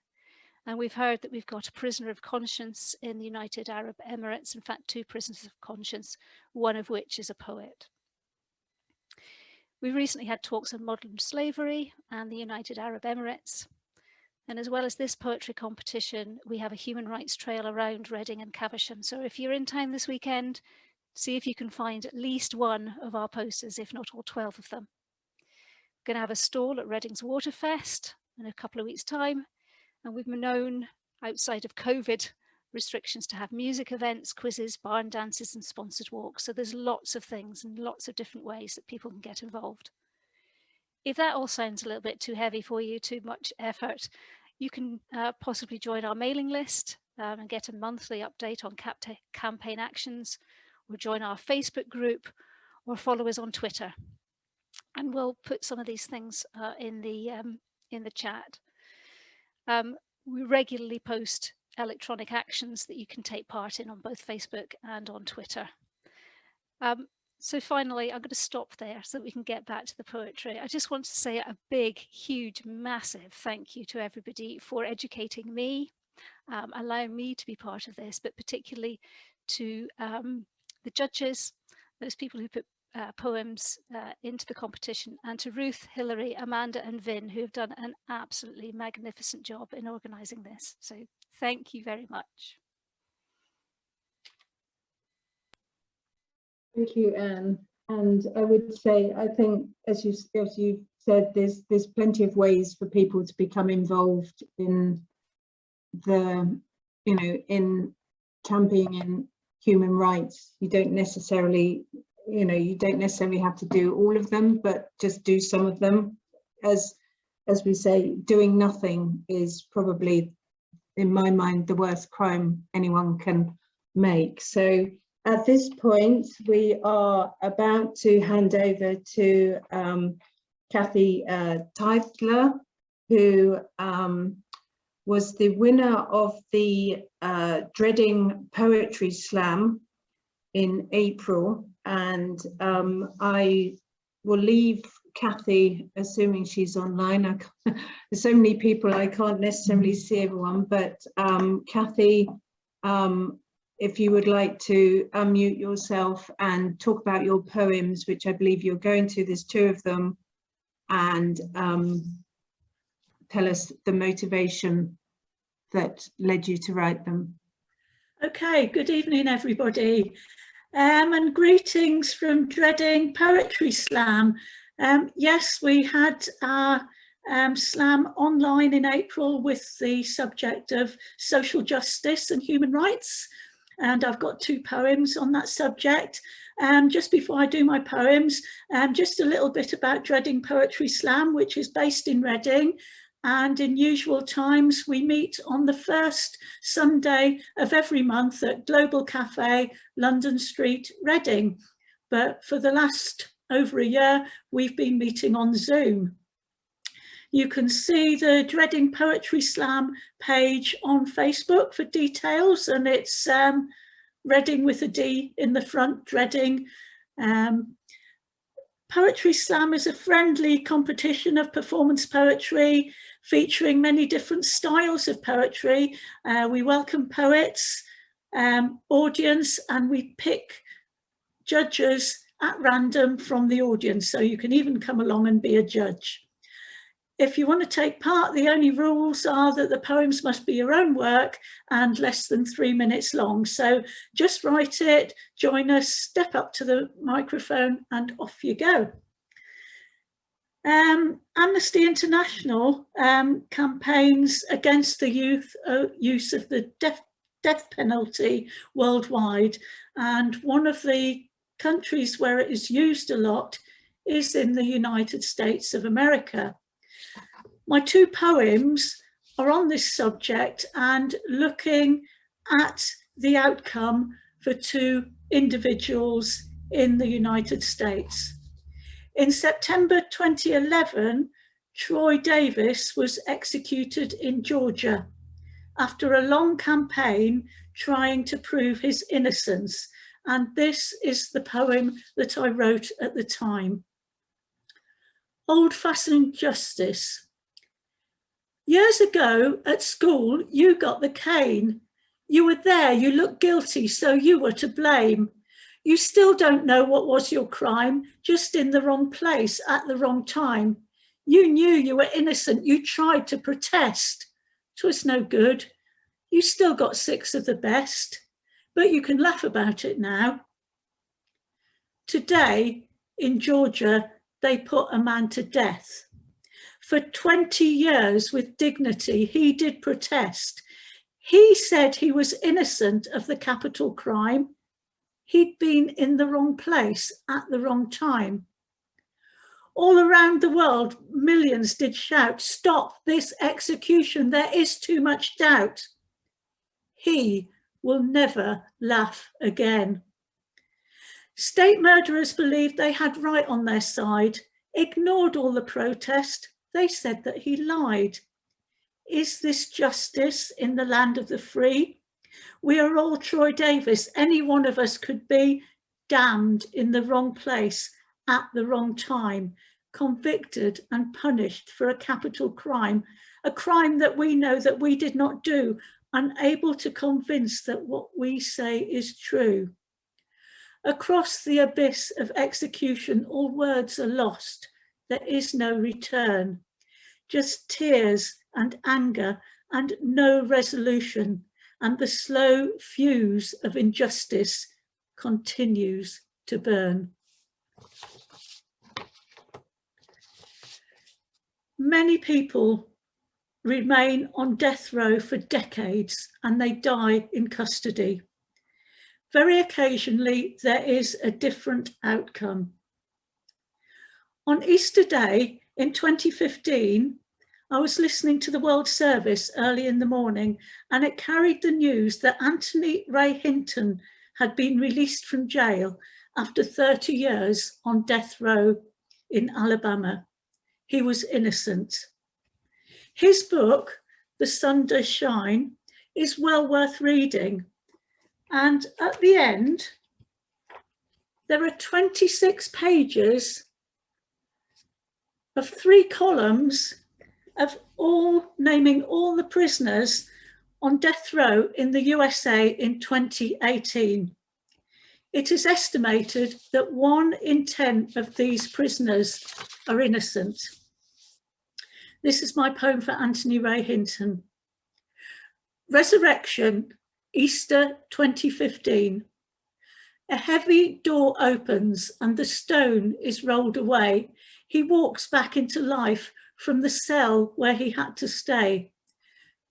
And we've heard that we've got a prisoner of conscience in the United Arab Emirates, in fact, 2 prisoners of conscience, one of which is a poet. We recently had talks on modern slavery and the United Arab Emirates. And as well as this poetry competition, we have a human rights trail around Reading and Caversham. So if you're in town this weekend, see if you can find at least one of our posters, if not all 12 of them. We're going to have a stall at Reading's Waterfest in a couple of weeks' time. And we've been known, outside of COVID restrictions, to have music events, quizzes, barn dances, and sponsored walks. So there's lots of things and lots of different ways that people can get involved. If that all sounds a little bit too heavy for you, too much effort, you can possibly join our mailing list and get a monthly update on campaign actions, or join our Facebook group, or follow us on Twitter. And we'll put some of these things in the chat. We regularly post electronic actions that you can take part in on both Facebook and on Twitter. So finally, I'm going to stop there so that we can get back to the poetry. I just want to say a big, huge, massive thank you to everybody for educating me, allowing me to be part of this, but particularly to the judges, those people who put poems into the competition, and to Ruth, Hilary, Amanda and Vin, who have done an absolutely magnificent job in organising this. So thank you very much. Thank you, Anne. And I would say, I think, as you said, there's plenty of ways for people to become involved in the, in championing human rights. You don't necessarily have to do all of them, but just do some of them. As we say, doing nothing is probably, in my mind, the worst crime anyone can make. So at this point, we are about to hand over to Kathy Teifler, who was the winner of the Reading Poetry Slam in April. And I will leave Kathy, assuming she's online. There's so many people, I can't necessarily see everyone, but Kathy, if you would like to unmute yourself and talk about your poems, which I believe you're going to, there's 2 of them, and tell us the motivation that led you to write them. Okay, good evening, everybody. And greetings from Reading Poetry Slam. Yes, we had our slam online in April with the subject of social justice and human rights. And I've got 2 poems on that subject. Just before I do my poems, just a little bit about Reading Poetry Slam, which is based in Reading. And in usual times, we meet on the first Sunday of every month at Global Cafe, London Street, Reading. But for the last over a year, we've been meeting on Zoom. You can see the Dreading Poetry Slam page on Facebook for details, and it's Reading with a D in the front, Dreading. Poetry Slam is a friendly competition of performance poetry featuring many different styles of poetry. We welcome poets, audience, and we pick judges at random from the audience, so you can even come along and be a judge. If you want to take part, the only rules are that the poems must be your own work and less than 3 minutes long. So just write it, join us, step up to the microphone, and off you go. Amnesty International campaigns against the use of the death penalty worldwide, and one of the countries where it is used a lot is in the United States of America. My 2 poems are on this subject and looking at the outcome for 2 individuals in the United States. In September 2011, Troy Davis was executed in Georgia after a long campaign trying to prove his innocence. And this is the poem that I wrote at the time. Old-fashioned justice. Years ago at school, you got the cane. You were there, you looked guilty, so you were to blame. You still don't know what was your crime, just in the wrong place at the wrong time. You knew you were innocent, you tried to protest. 'Twas no good. You still got 6 of the best, but you can laugh about it now. Today in Georgia, they put a man to death. For 20 years with dignity, he did protest. He said he was innocent of the capital crime. He'd been in the wrong place at the wrong time. All around the world, millions did shout, "Stop this execution, there is too much doubt." He will never laugh again. State murderers believed they had right on their side, ignored all the protest. They said that he lied. Is this justice in the land of the free? We are all Troy Davis. Any one of us could be damned in the wrong place at the wrong time, convicted and punished for a capital crime, a crime that we know that we did not do, unable to convince that what we say is true. Across the abyss of execution, all words are lost. There is no return, just tears and anger and no resolution, and the slow fuse of injustice continues to burn. Many people remain on death row for decades and they die in custody. Very occasionally, there is a different outcome. On Easter Day in 2015, I was listening to the World Service early in the morning, and it carried the news that Anthony Ray Hinton had been released from jail after 30 years on death row in Alabama. He was innocent. His book, The Sun Does Shine, is well worth reading. And at the end, there are 26 pages of 3 columns of all naming all the prisoners on death row in the USA in 2018. It is estimated that 1 in 10 of these prisoners are innocent. This is my poem for Anthony Ray Hinton. Resurrection, Easter 2015. A heavy door opens and the stone is rolled away. He walks back into life from the cell where he had to stay.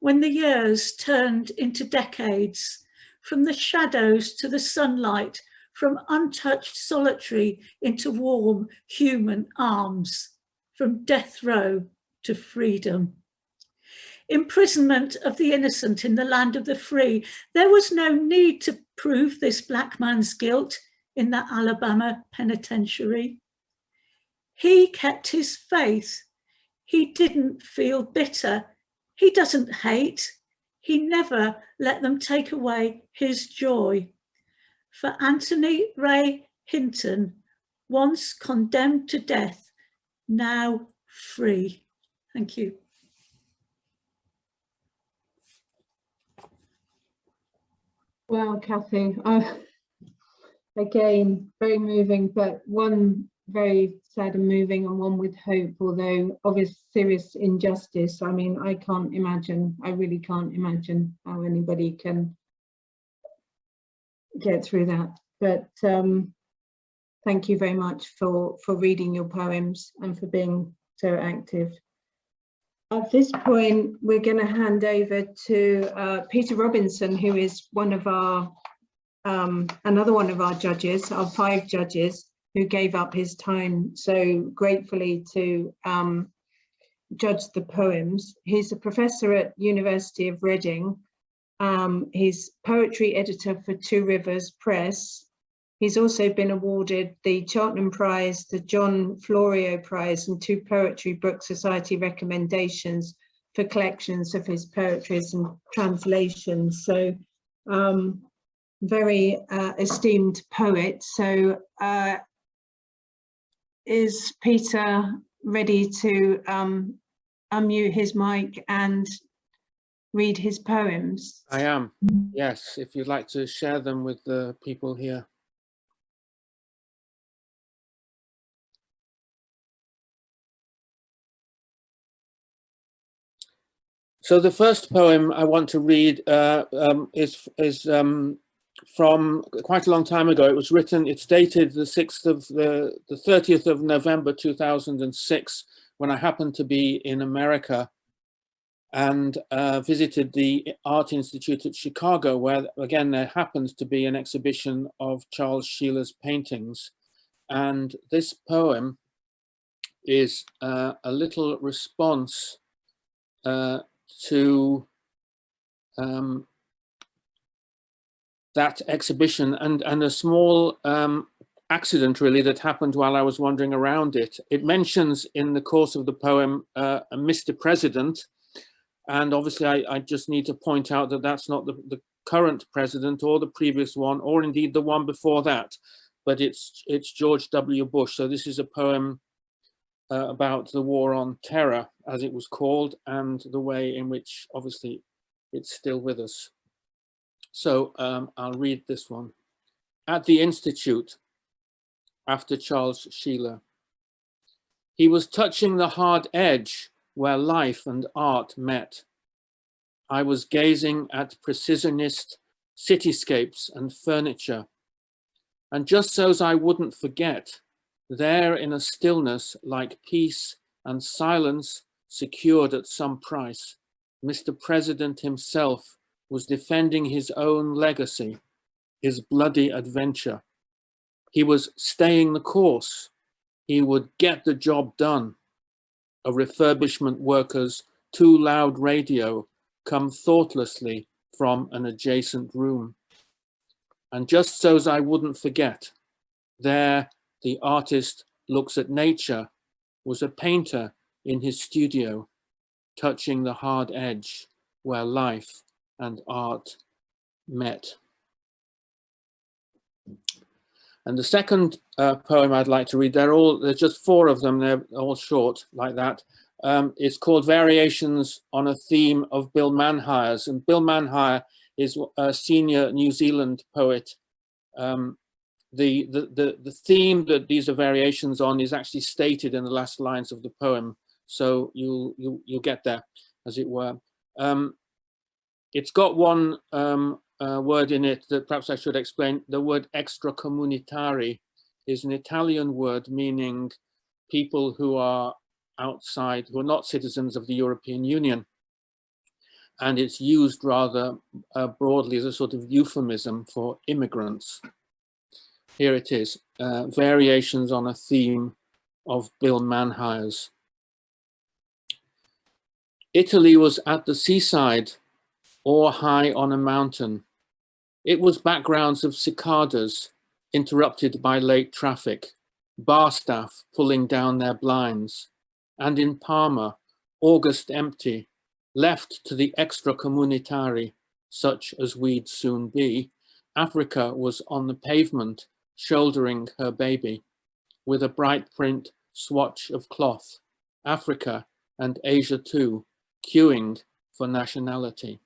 When the years turned into decades, from the shadows to the sunlight, from untouched solitary into warm human arms, from death row to freedom. Imprisonment of the innocent in the land of the free. There was no need to prove this black man's guilt in the Alabama penitentiary. He kept his faith. he didn't feel bitter. He doesn't hate. He never let them take away his joy. For Anthony Ray Hinton, once condemned to death, now free. Thank you. Well, Kathy, again, very moving, but one very sad and moving and one with hope, although obvious serious injustice. I mean, I can't imagine, I really can't imagine how anybody can get through that. But thank you very much for reading your poems and for being so active. At this point, we're going to hand over to Peter Robinson, who is one of our, another one of our judges, our 5 judges, who gave up his time so gratefully to judge the poems. He's a professor at University of Reading. He's poetry editor for Two Rivers Press. He's also been awarded the Cheltenham Prize, the John Florio Prize, and 2 Poetry Book Society recommendations for collections of his poetries and translations. So very esteemed poet. So is Peter ready to unmute his mic and read his poems? I am, yes, if you'd like to share them with the people here. So the first poem I want to read is from quite a long time ago. It was written, it's dated the 30th of November 2006, when I happened to be in America and visited the Art Institute at Chicago, where again there happens to be an exhibition of Charles Sheeler's paintings. And this poem is a little response to that exhibition and a small accident really that happened while I was wandering around it. It mentions in the course of the poem a Mr. President, and obviously I just need to point out that that's not the current president or the previous one or indeed the one before that, but it's George W. Bush. So this is a poem about the war on terror, as it was called, and the way in which obviously it's still with us. So I'll read this one. At the Institute, after Charles Sheeler. He was touching the hard edge where life and art met. I was gazing at precisionist cityscapes and furniture. And just so as I wouldn't forget, there in a stillness like peace and silence secured at some price, Mr. President himself was defending his own legacy, his bloody adventure. He was staying the course. He would get the job done. A refurbishment worker's too loud radio come thoughtlessly from an adjacent room. And just so as I wouldn't forget, there the artist looks at nature was a painter in his studio, touching the hard edge where life and art met. And the second poem I'd like to read, there's just 4 of them, they're all short like that. It's called Variations on a Theme of Bill Manhire's. And Bill Manhire is a senior New Zealand poet. The theme that these are variations on is actually stated in the last lines of the poem. So you'll get there, as it were. It's got one word in it that perhaps I should explain. The word extracomunitari is an Italian word meaning people who are outside, who are not citizens of the European Union. And it's used rather broadly as a sort of euphemism for immigrants. Here it is, Variations on a Theme of Bill Manhire's. Italy was at the seaside or high on a mountain. It was backgrounds of cicadas interrupted by late traffic, bar staff pulling down their blinds, and in Parma, August empty, left to the extracommunitari, such as we'd soon be, Africa was on the pavement, shouldering her baby, with a bright print swatch of cloth, Africa and Asia too, queuing for nationality.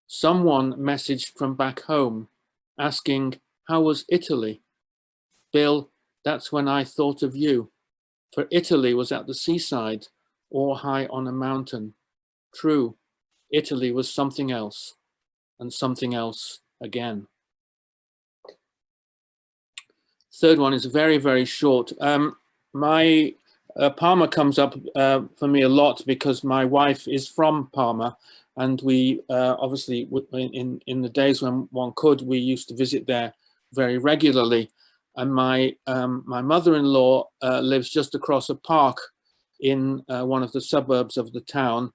Someone messaged from back home, asking, how was Italy? Bill, that's when I thought of you, for Italy was at the seaside or high on a mountain. True, Italy was something else, and something else again. Third one is very, very short. Parma comes up for me a lot because my wife is from Parma, and we obviously in the days when one could, we used to visit there very regularly. And my mother-in-law lives just across a park in one of the suburbs of the town.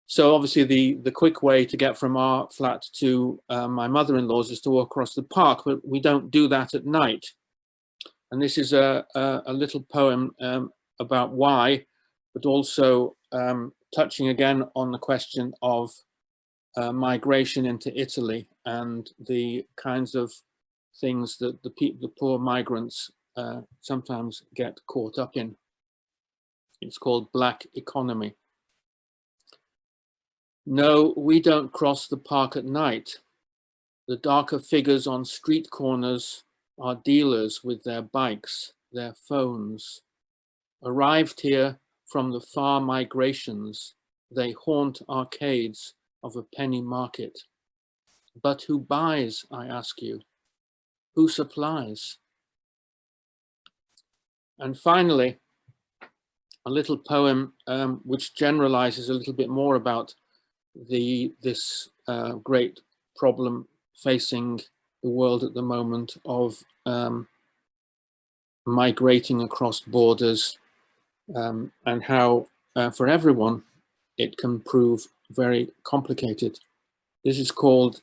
So obviously the quick way to get from our flat to my mother-in-law's is to walk across the park, but we don't do that at night. And this is a little poem about why, but also touching again on the question of migration into Italy and the kinds of things that the poor migrants sometimes get caught up in. It's called Black Economy. No, we don't cross the park at night. The darker figures on street corners are dealers with their bikes, their phones. Arrived here from the far migrations, they haunt arcades of a penny market. But who buys, I ask you? Who supplies? And finally, a little poem which generalizes a little bit more about this great problem facing the world at the moment of migrating across borders, and how for everyone it can prove very complicated. This is called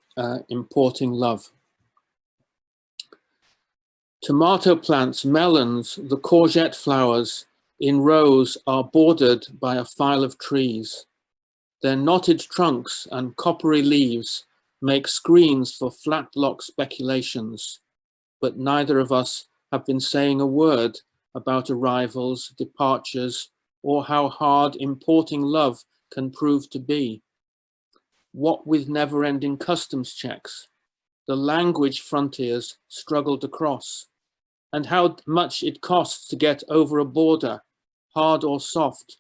Importing Love. Tomato plants, melons, the courgette flowers in rows are bordered by a file of trees. Their knotted trunks and coppery leaves make screens for flatlock speculations, but neither of us have been saying a word about arrivals, departures, or how hard importing love can prove to be. What with never-ending customs checks, the language frontiers struggled across, and how much it costs to get over a border, hard or soft,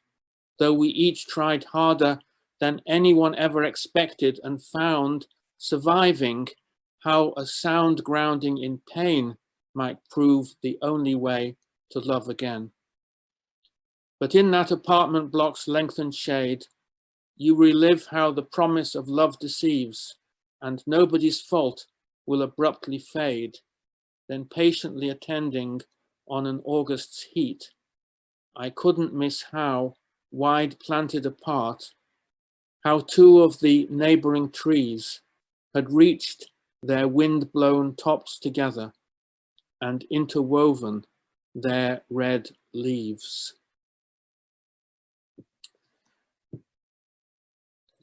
though we each tried harder than anyone ever expected and found, surviving, how a sound grounding in pain might prove the only way to love again. But in that apartment block's lengthened shade, you relive how the promise of love deceives, and nobody's fault will abruptly fade, then patiently attending on an August's heat. I couldn't miss how, wide planted apart, how two of the neighboring trees had reached their wind-blown tops together and interwoven their red leaves.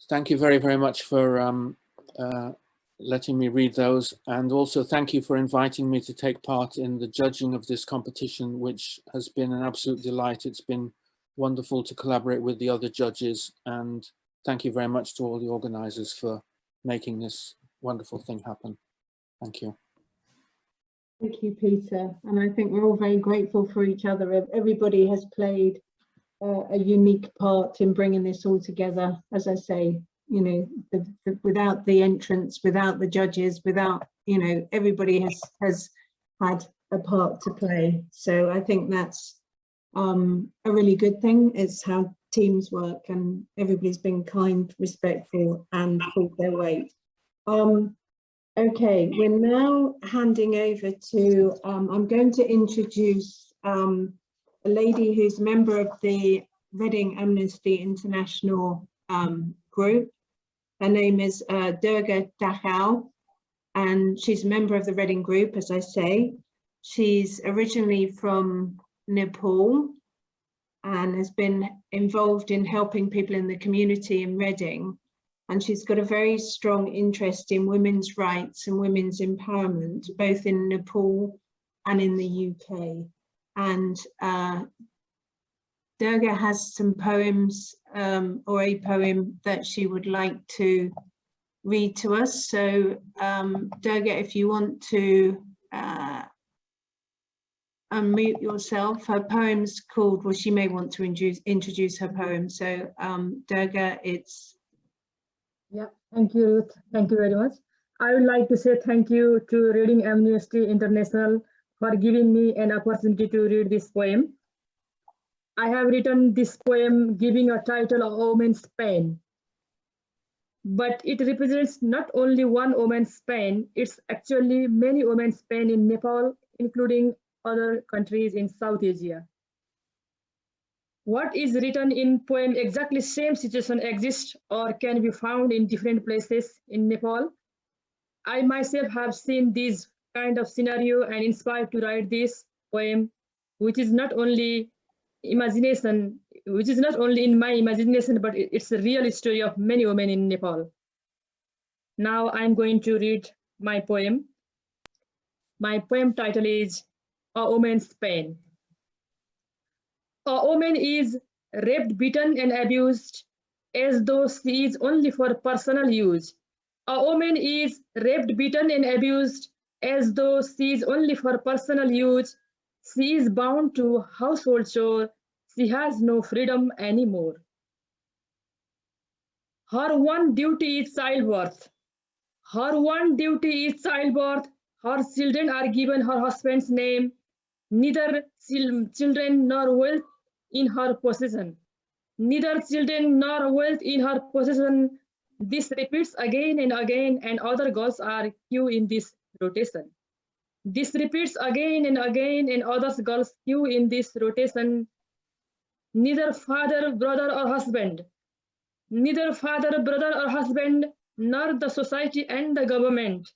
Thank you very, very much for letting me read those, and also thank you for inviting me to take part in the judging of this competition, which has been an absolute delight. It's been wonderful to collaborate with the other judges, and thank you very much to all the organizers for making this wonderful thing happen. Thank you. Thank you, Peter. And I think we're all very grateful for each other. Everybody has played a unique part in bringing this all together. As I say, you know, without the entrants, without the judges, without, you know, everybody has had a part to play. So I think that's a really good thing. It's how teams work, and everybody's been kind, respectful, and pulled their weight. Okay, we're now handing over to, I'm going to introduce a lady who's a member of the Reading Amnesty International group. Her name is Durga Dachau, and she's a member of the Reading group, as I say. She's originally from Nepal, and has been involved in helping people in the community in Reading. And she's got a very strong interest in women's rights and women's empowerment, both in Nepal and in the UK. And Durga has some poems, or a poem that she would like to read to us. So Durga, if you want to unmute yourself. Her poem's called, well, she may want to introduce her poem. So Durga, it's... Yeah, thank you, Ruth. Thank you very much. I would like to say thank you to Reading Amnesty International for giving me an opportunity to read this poem. I have written this poem giving a title of Woman's Pain. But it represents not only one woman's pain, it's actually many women's pain in Nepal, including other countries in South Asia. What is written in poem exactly same situation exists or can be found in different places in Nepal. I myself have seen this kind of scenario and inspired to write this poem, which is not only imagination, which is not only in my imagination, but it's a real story of many women in Nepal. Now I'm going to read my poem. My poem title is A Woman's Pain. A woman is raped, beaten, and abused as though she is only for personal use. A woman is raped, beaten, and abused as though she is only for personal use. She is bound to household chore. She has no freedom anymore. Her one duty is childbirth. Her one duty is childbirth. Her children are given her husband's name. Neither children nor wealth in her possession. Neither children nor wealth in her possession. This repeats again and again, and other girls are queue in this rotation. This repeats again and again, and other girls queue in this rotation. Neither father, brother, or husband. Neither father, brother, or husband, nor the society and the government.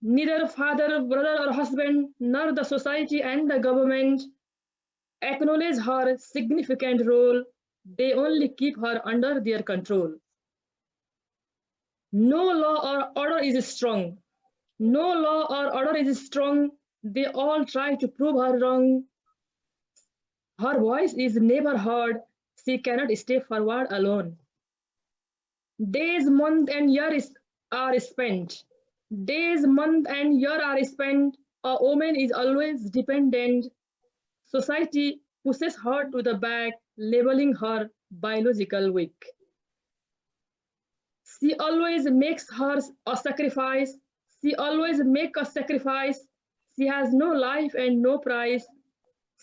Neither father, brother, or husband, nor the society and the government acknowledge her significant role. They only keep her under their control. No law or order is strong. No law or order is strong. They all try to prove her wrong. Her voice is never heard. She cannot step forward alone. Days, months, and years are spent. Days, months, and years are spent. A woman is always dependent. Society pushes her to the back, labeling her biological weak. She always makes her a sacrifice. She always makes a sacrifice. She has no life and no price.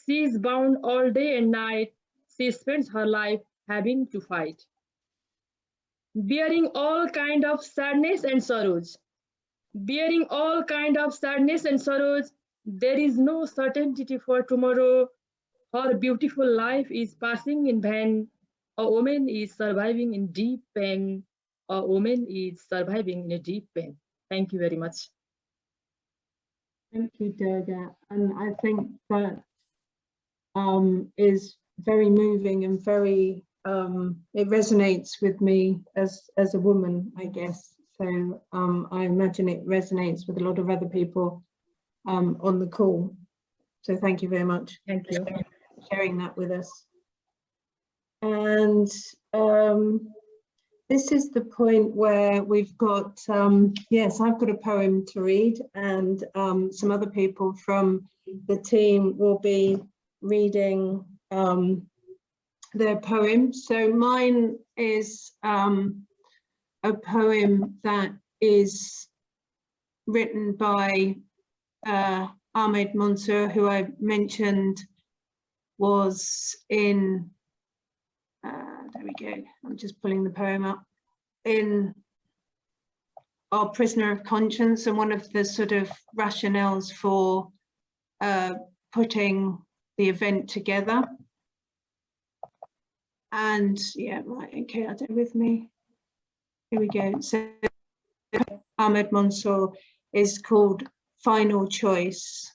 She is bound all day and night. She spends her life having to fight. Bearing all kind of sadness and sorrows. Bearing all kind of sadness and sorrows. There is no certainty for tomorrow. Her beautiful life is passing in vain. A woman is surviving in deep pain. A woman is surviving in a deep pain. Thank you very much. Thank you, Durga. And I think that is very moving and very, it resonates with me as a woman, I guess. So I imagine it resonates with a lot of other people on the call. So thank you very much. Thank you for sharing that with us. And this is the point where we've got, yes, I've got a poem to read, and some other people from the team will be reading their poem. So mine is a poem that is written by Ahmed Mansour, who I mentioned was in, there we go, I'm just pulling the poem up, in Our Prisoner of Conscience, and one of the sort of rationales for putting the event together. And yeah, right, okay, I'll do it with me. Here we go. So Ahmed Mansour is called Final Choice.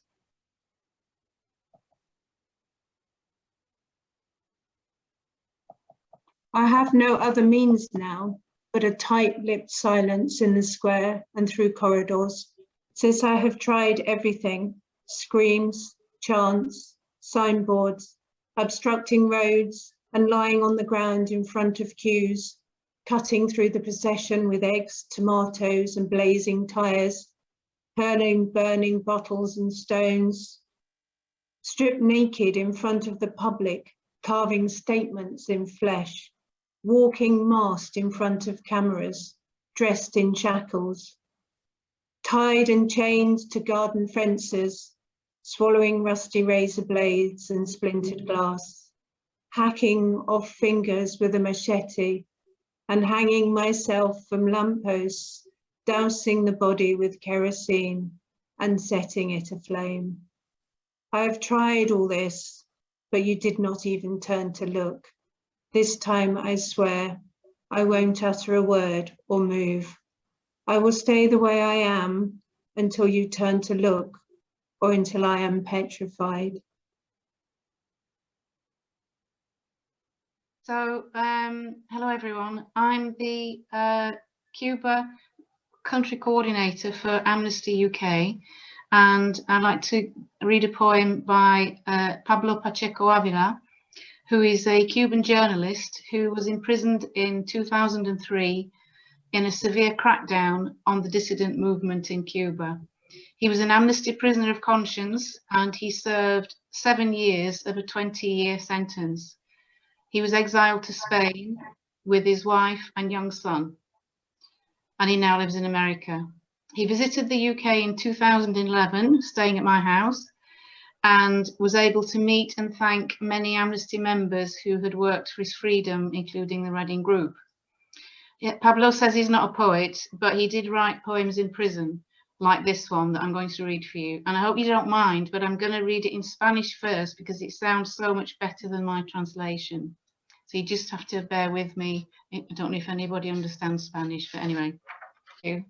I have no other means now but a tight-lipped silence in the square and through corridors, since I have tried everything, screams, chants, signboards, obstructing roads and lying on the ground in front of queues, cutting through the procession with eggs, tomatoes and blazing tyres, hurling burning bottles and stones, stripped naked in front of the public, carving statements in flesh, walking masked in front of cameras, dressed in shackles, tied and chained to garden fences, swallowing rusty razor blades and splintered glass, hacking off fingers with a machete, and hanging myself from lampposts, dousing the body with kerosene and setting it aflame. I have tried all this, but you did not even turn to look. This time, I swear, I won't utter a word or move. I will stay the way I am until you turn to look or until I am petrified. So, hello everyone. I'm the Cuba country coordinator for Amnesty UK, and I'd like to read a poem by Pablo Pacheco Avila, who is a Cuban journalist who was imprisoned in 2003 in a severe crackdown on the dissident movement in Cuba. He was an Amnesty prisoner of conscience, and he served 7 years of a 20-year sentence. He was exiled to Spain with his wife and young son, and he now lives in America. He visited the UK in 2011, staying at my house, and was able to meet and thank many Amnesty members who had worked for his freedom, including the Reading Group. Pablo says he's not a poet, but he did write poems in prison, like this one that I'm going to read for you. And I hope you don't mind, but I'm going to read it in Spanish first because it sounds so much better than my translation. So you just have to bear with me. I don't know if anybody understands Spanish, but anyway. Thank you.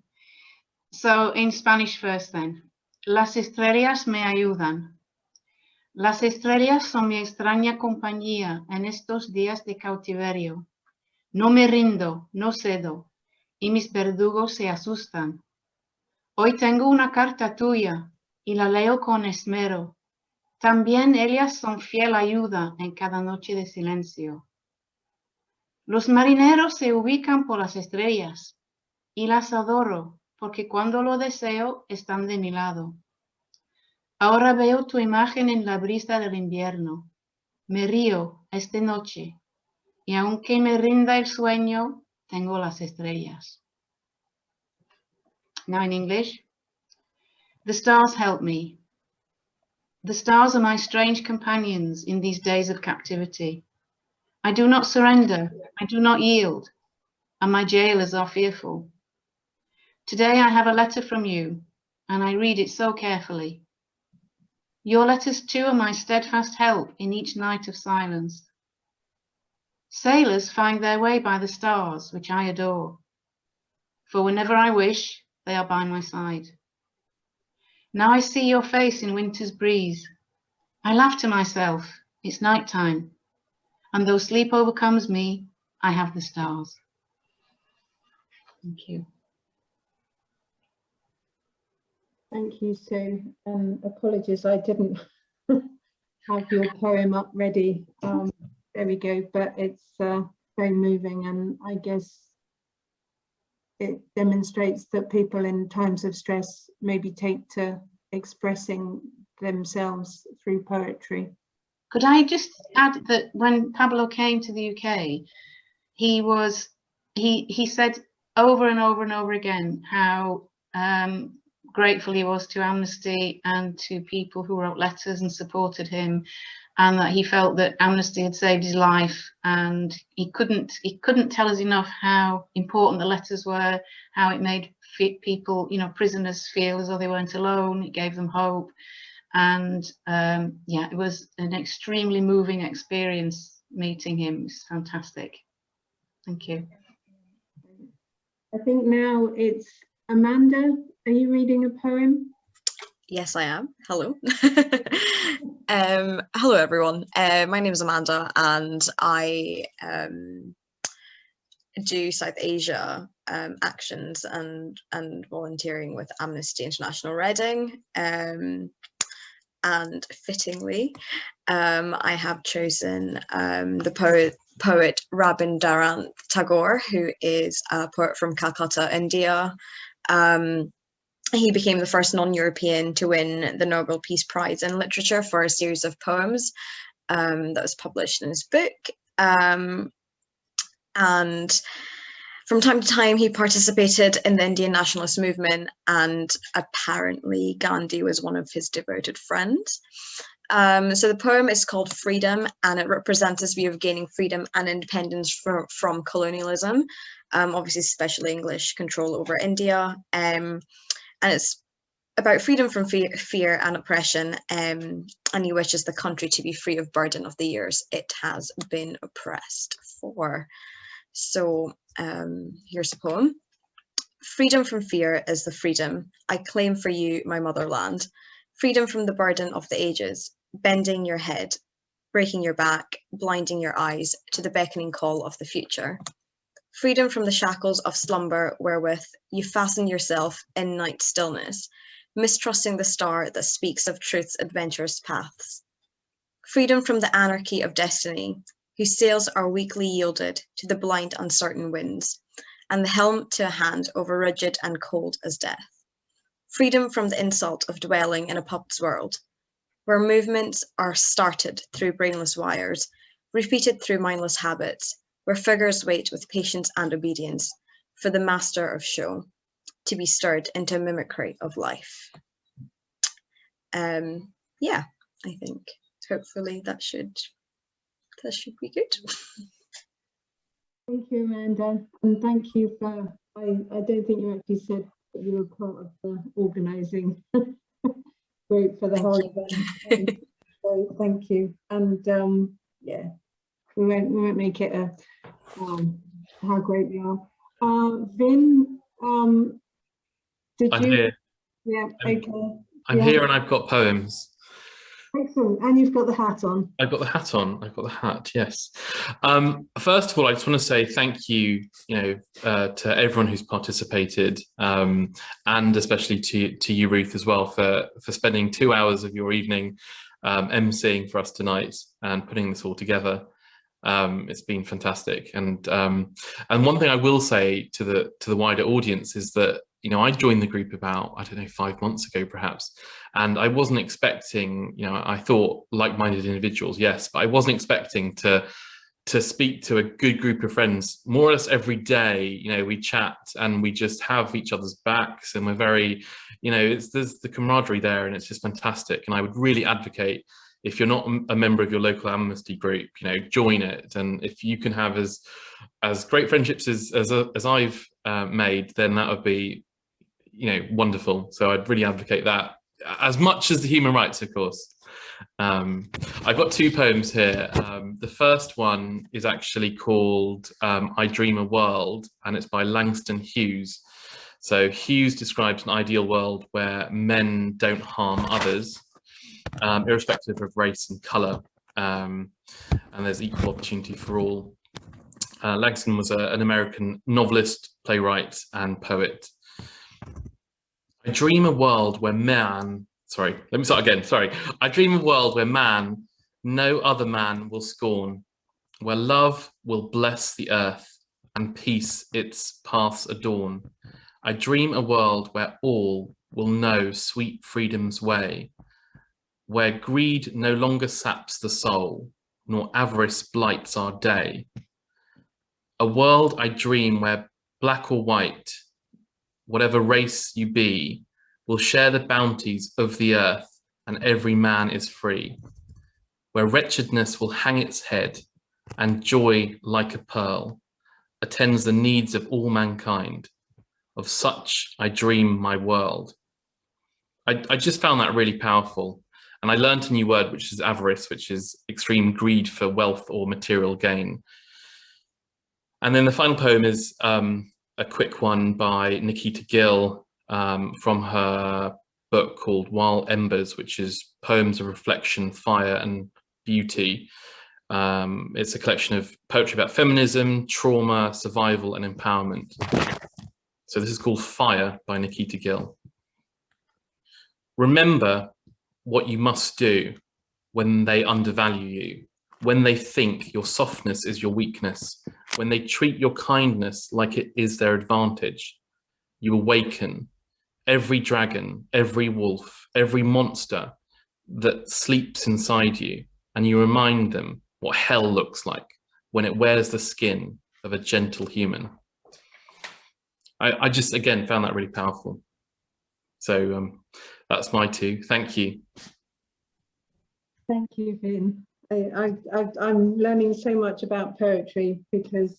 So in Spanish first then. Las estrellas me ayudan. Las estrellas son mi extraña compañía en estos días de cautiverio. No me rindo, no cedo, y mis verdugos se asustan. Hoy tengo una carta tuya y la leo con esmero. También ellas son fiel ayuda en cada noche de silencio. Los marineros se ubican por las estrellas y las adoro porque cuando lo deseo están de mi lado. Ahora veo tu imagen en la brisa del invierno. Me río esta noche y aunque me rinda el sueño, tengo las estrellas. Now in English. The stars help me. The stars are my strange companions in these days of captivity. I do not surrender, I do not yield, and my jailers are fearful. Today I have a letter from you, and I read it so carefully. Your letters too are my steadfast help in each night of silence. Sailors find their way by the stars, which I adore, for whenever I wish, they are by my side. Now I see your face in winter's breeze. I laugh to myself, it's night time, and though sleep overcomes me, I have the stars. Thank you. Thank you, Sue. Apologies, I didn't have your poem up ready. There we go, but it's very moving, and I guess it demonstrates that people in times of stress maybe take to expressing themselves through poetry. Could I just add that when Pablo came to the UK, he said over and over and over again how grateful he was to Amnesty and to people who wrote letters and supported him, and that he felt that Amnesty had saved his life, and he couldn't tell us enough how important the letters were, how it made people, you know, prisoners feel as though they weren't alone. It gave them hope, and yeah, it was an extremely moving experience meeting him. It was fantastic. Thank you. I think now it's Amanda. Are you reading a poem? Yes, I am. Hello. Hello, everyone. My name is Amanda, and I do South Asia actions and volunteering with Amnesty International Reading. And fittingly, I have chosen the poet Rabindranath Tagore, who is a poet from Calcutta, India. He became the first non-European to win the Nobel Peace Prize in Literature for a series of poems that was published in his book. And from time to time, he participated in the Indian nationalist movement, and apparently Gandhi was one of his devoted friends. So the poem is called Freedom, and it represents his view of gaining freedom and independence from colonialism, obviously especially English control over India. And it's about freedom from fear and oppression, and he wishes the country to be free of burden of the years it has been oppressed for. So here's the poem. Freedom from fear is the freedom I claim for you, my motherland. Freedom from the burden of the ages, bending your head, breaking your back, blinding your eyes to the beckoning call of the future. Freedom from the shackles of slumber wherewith you fasten yourself in night stillness, mistrusting the star that speaks of truth's adventurous paths. Freedom from the anarchy of destiny, whose sails are weakly yielded to the blind uncertain winds, and the helm to a hand over rigid and cold as death. Freedom from the insult of dwelling in a puppet's world, where movements are started through brainless wires, repeated through mindless habits, where figures wait with patience and obedience for the master of show to be stirred into mimicry of life. Yeah, I think hopefully that should be good. Thank you, Amanda, and thank you for, I don't think you actually said that you were part of the organising group for the whole event. So thank you, and yeah, we won't make it a how great we are. Vin, did I'm you? here. Yeah, okay. I'm yeah. here and I've got poems. Excellent, and you've got the hat on. I've got the hat on. I've got the hat. Yes. First of all, I just want to say thank you, to everyone who's participated, and especially to you, Ruth, as well, for spending 2 hours of your evening emceeing for us tonight and putting this all together. It's been fantastic. And one thing I will say to the wider audience is that, I joined the group about, I don't know, 5 months ago, perhaps, and I wasn't expecting, I thought like-minded individuals, yes, but I wasn't expecting to speak to a good group of friends more or less every day. We chat and we just have each other's backs, and we're very, there's the camaraderie there, and it's just fantastic. And I would really advocate, if you're not a member of your local Amnesty group, join it. And if you can have as great friendships as I've made, then that would be, wonderful. So I'd really advocate that, as much as the human rights, of course. I've got 2 poems here. The first one is actually called I Dream a World, and it's by Langston Hughes. So Hughes describes an ideal world where men don't harm others, irrespective of race and colour, and there's equal opportunity for all. Langston was an American novelist, playwright, and poet. I dream a world where man, I dream a world where man, no other man will scorn, where love will bless the earth and peace its paths adorn. I dream a world where all will know sweet freedom's way, where greed no longer saps the soul, nor avarice blights our day. A world I dream where black or white, whatever race you be, will share the bounties of the earth, and every man is free, where wretchedness will hang its head, and joy, like a pearl, attends the needs of all mankind. Of such I dream my world. I just found that really powerful. And I learned a new word, which is avarice, which is extreme greed for wealth or material gain. And then the final poem is a quick one by Nikita Gill, from her book called While Embers, which is poems of reflection, fire, and beauty. It's a collection of poetry about feminism, trauma, survival, and empowerment. So this is called Fire by Nikita Gill. Remember what you must do when they undervalue you, when they think your softness is your weakness, when they treat your kindness like it is their advantage. You awaken every dragon, every wolf, every monster that sleeps inside you, and you remind them what hell looks like when it wears the skin of a gentle human. I just, again, found that really powerful. So that's my two. Thank you. Thank you, Vin. I'm learning so much about poetry because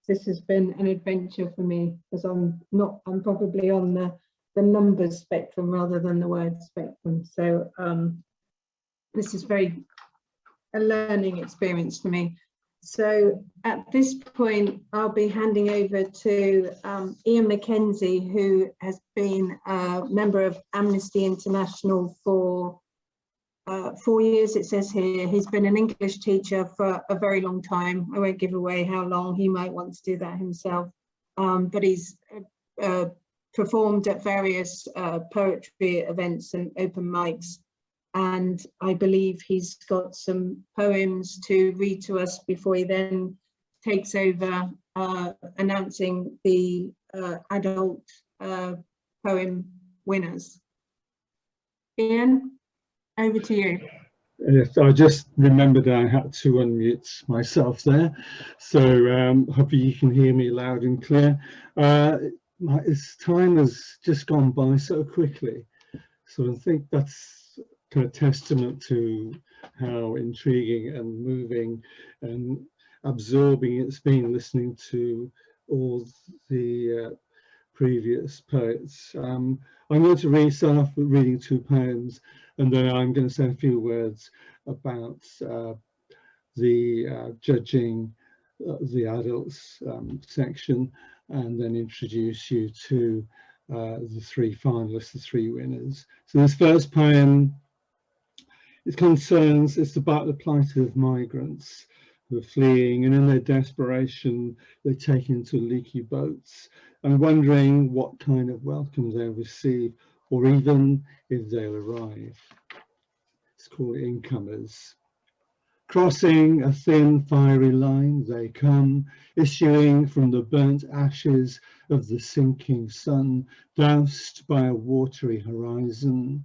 this has been an adventure for me, because I'm probably on the numbers spectrum rather than the word spectrum. So this is a learning experience for me. So at this point, I'll be handing over to Ian McKenzie, who has been a member of Amnesty International for 4 years, it says here. He's been an English teacher for a very long time. I won't give away how long. He might want to do that himself. But he's performed at various poetry events and open mics. And I believe he's got some poems to read to us before he then takes over announcing the adult poem winners. Ian, over to you. Yes, I just remembered I had to unmute myself there. So hopefully you can hear me loud and clear. This time has just gone by so quickly. So I think that's kind of testament to how intriguing and moving and absorbing it's been listening to all the previous poets. I'm going to start off with reading two poems, and then I'm going to say a few words about the judging the adults section, and then introduce you to the three finalists, the three winners. So this first poem, it's about the plight of migrants who are fleeing, and in their desperation, they're taken to leaky boats and wondering what kind of welcome they'll receive, or even if they'll arrive. It's called Incomers. Crossing a thin fiery line, they come, issuing from the burnt ashes of the sinking sun, doused by a watery horizon.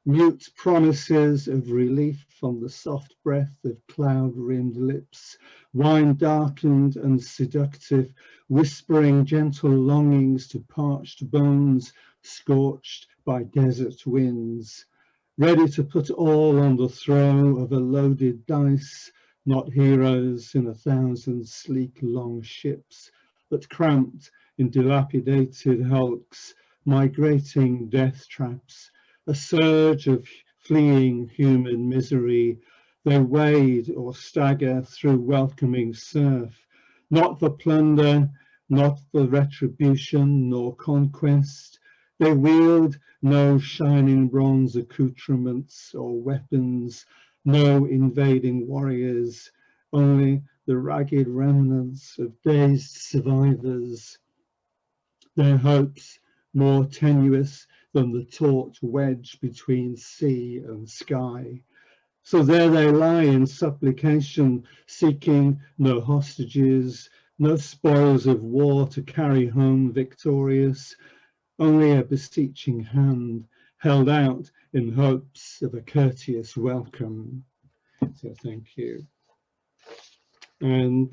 Mute promises of relief on the soft breath of cloud-rimmed lips, wine-darkened and seductive, whispering gentle longings to parched bones scorched by desert winds. Ready to put all on the throw of a loaded dice, not heroes in 1,000 sleek long ships, but cramped in dilapidated hulks, migrating death traps. A surge of fleeing human misery, they wade or stagger through welcoming surf, not for plunder, not for retribution nor conquest. They wield no shining bronze accoutrements or weapons, no invading warriors, only the ragged remnants of dazed survivors. Their hopes more tenuous than the taut wedge between sea and sky. So there they lie in supplication, seeking no hostages, no spoils of war to carry home victorious, only a beseeching hand held out in hopes of a courteous welcome. So thank you. And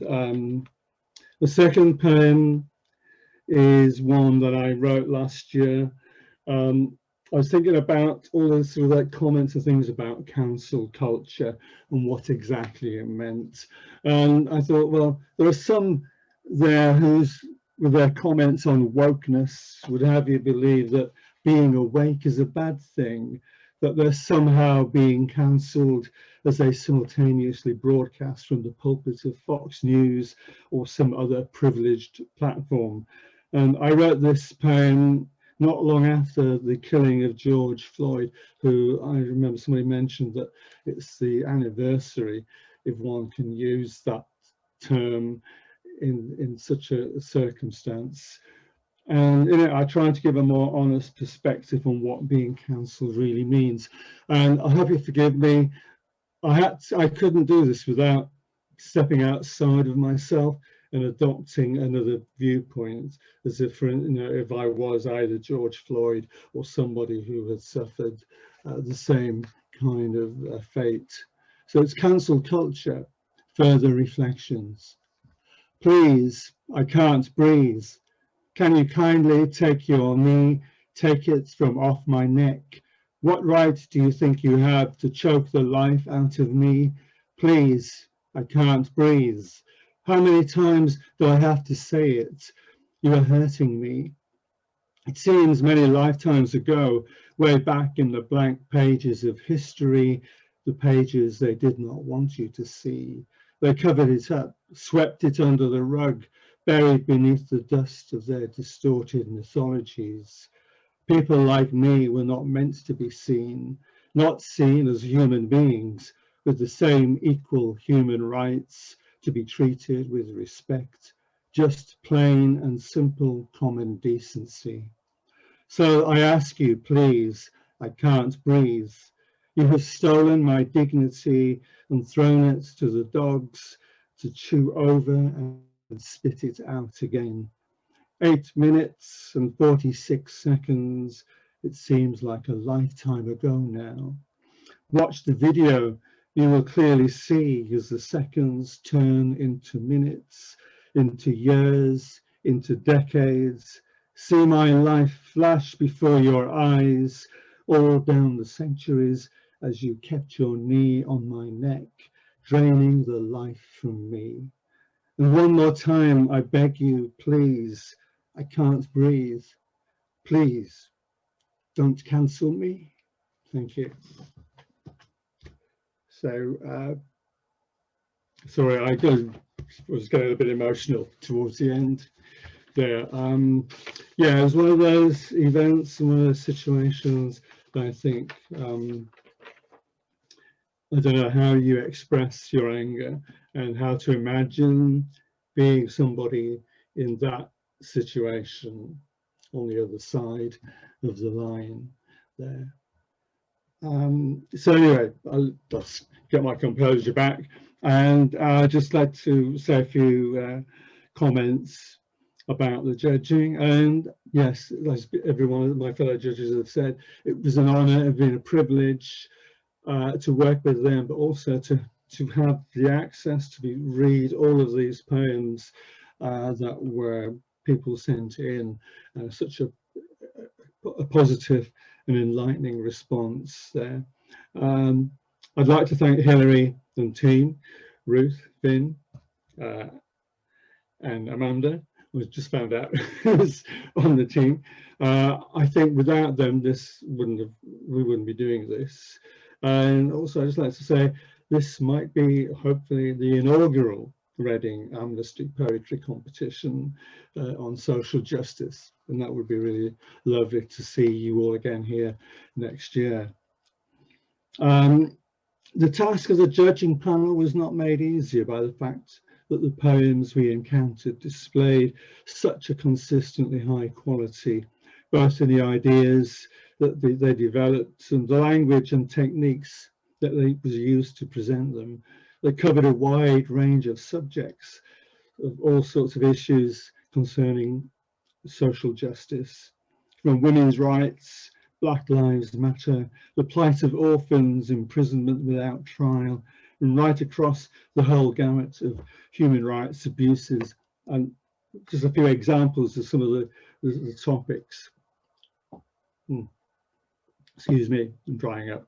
the second poem is one that I wrote last year. I was thinking about all the sort of like comments and things about cancel culture and what exactly it meant. And I thought, well, there are some there who's with their comments on wokeness would have you believe that being awake is a bad thing, that they're somehow being cancelled as they simultaneously broadcast from the pulpit of Fox News or some other privileged platform. And I wrote this poem not long after the killing of George Floyd, who I remember somebody mentioned that it's the anniversary. if one can use that term in such a circumstance. And in it, I tried to give a more honest perspective on what being cancelled really means. And I hope you forgive me. I couldn't do this without stepping outside of myself and adopting another viewpoint, as if, if I was either George Floyd or somebody who had suffered the same kind of fate. So it's cancel culture. Further reflections. Please, I can't breathe. Can you kindly take your knee, take it from off my neck? What right do you think you have to choke the life out of me? Please, I can't breathe. How many times do I have to say it? You are hurting me. It seems many lifetimes ago, way back in the blank pages of history, the pages they did not want you to see. They covered it up, swept it under the rug, buried beneath the dust of their distorted mythologies. People like me were not meant to be seen, not seen as human beings with the same equal human rights, to be treated with respect, just plain and simple common decency. So I ask you, please, I can't breathe. You have stolen my dignity and thrown it to the dogs to chew over and spit it out again. 8 minutes and 46 seconds. It seems like a lifetime ago now. Watch the video. You will clearly see as the seconds turn into minutes, into years, into decades. See my life flash before your eyes, all down the centuries as you kept your knee on my neck, draining the life from me. And one more time, I beg you, please, I can't breathe. Please, don't cancel me. Thank you. So, sorry, I was getting a bit emotional towards the end there. Yeah, it was one of those events and one of those situations that I think, I don't know how you express your anger and how to imagine being somebody in that situation on the other side of the line there. So anyway, I'll just get my composure back, and I'd just like to say a few comments about the judging. And yes, as every one of my fellow judges have said, it was an honour, it's been a privilege to work with them, but also to have the access to read all of these poems that were people sent in. Such a positive and enlightening response there. I'd like to thank Hilary and team, Ruth, Vin, and Amanda, who just found out was on the team. I think without them, we wouldn't be doing this. And also, I'd just like to say this might be hopefully the inaugural Reading Amnesty Poetry Competition on social justice, and that would be really lovely to see you all again here next year. The task of the judging panel was not made easier by the fact that the poems we encountered displayed such a consistently high quality, both in the ideas that they developed and the language and techniques that they was used to present them. They covered a wide range of subjects, of all sorts of issues concerning social justice, from women's rights, Black Lives Matter, the plight of orphans, imprisonment without trial, and right across the whole gamut of human rights abuses. And just a few examples of some of the topics. Excuse me, I'm drying up.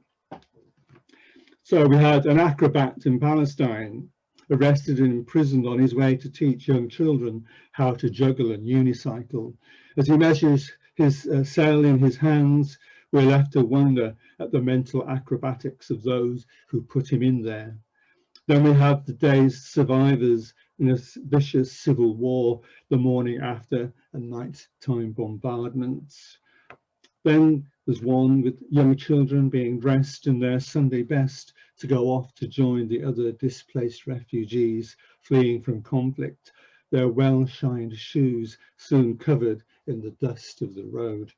So we had an acrobat in Palestine arrested and imprisoned on his way to teach young children how to juggle and unicycle. As he measures his sail in his hands, we're left to wonder at the mental acrobatics of those who put him in there. Then we have the day's survivors in a vicious civil war the morning after a nighttime bombardment. Then there's one with young children being dressed in their Sunday best to go off to join the other displaced refugees fleeing from conflict, their well-shined shoes soon covered in the dust of the road.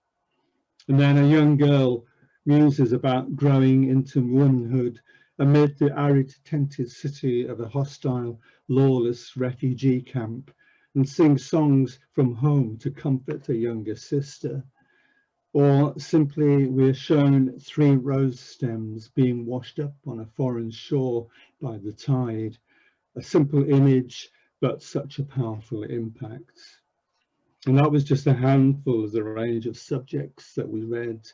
And then a young girl muses about growing into womanhood amid the arid tented city of a hostile, lawless refugee camp, and sings songs from home to comfort a younger sister. Or simply we're shown 3 rose stems being washed up on a foreign shore by the tide. A simple image, but such a powerful impact. And that was just a handful of the range of subjects that we read.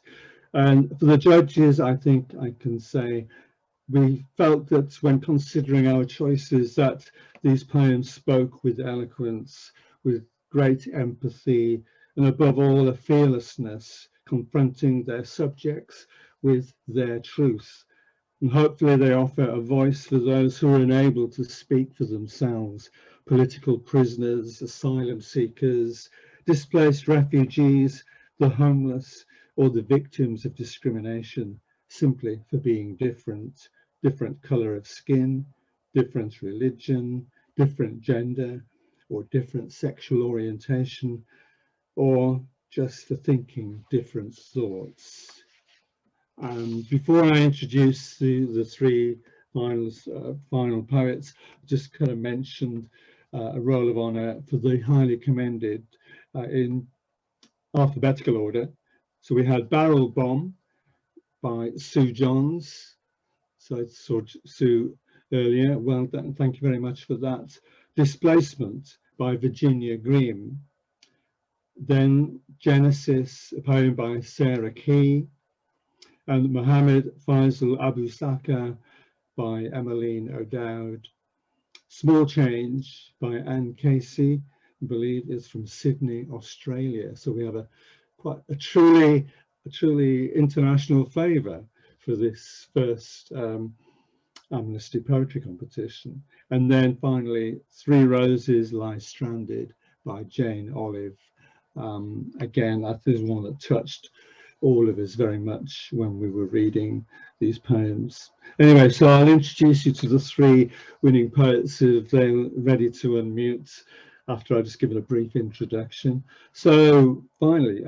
And for the judges, I think I can say we felt that when considering our choices, that these poems spoke with eloquence, with great empathy, and above all, a fearlessness, confronting their subjects with their truth. And hopefully they offer a voice for those who are unable to speak for themselves, political prisoners, asylum seekers, displaced refugees, the homeless, or the victims of discrimination, simply for being different, different colour of skin, different religion, different gender, or different sexual orientation, or just for thinking different thoughts. Before I introduce the 3 final poets, I just kind of mentioned a roll of honour for the highly commended in alphabetical order. So we had Barrel Bomb by Sue Johns. So I saw Sue earlier. Well done. Thank you very much for that. Displacement by Virginia Grimm. Then Genesis, a poem by Sarah Key. And Mohammed Faisal Abu Saka by Emmeline O'Dowd. Small Change by Anne Casey, I believe is from Sydney, Australia. So we have a truly international flavour for this first Amnesty Poetry Competition. And then finally, 3 Roses Lie Stranded by Jane Olive. Again, that is one that touched all of us very much when we were reading these poems. Anyway, so I'll introduce you to the 3 winning poets if they're ready to unmute after I just given a brief introduction. So finally,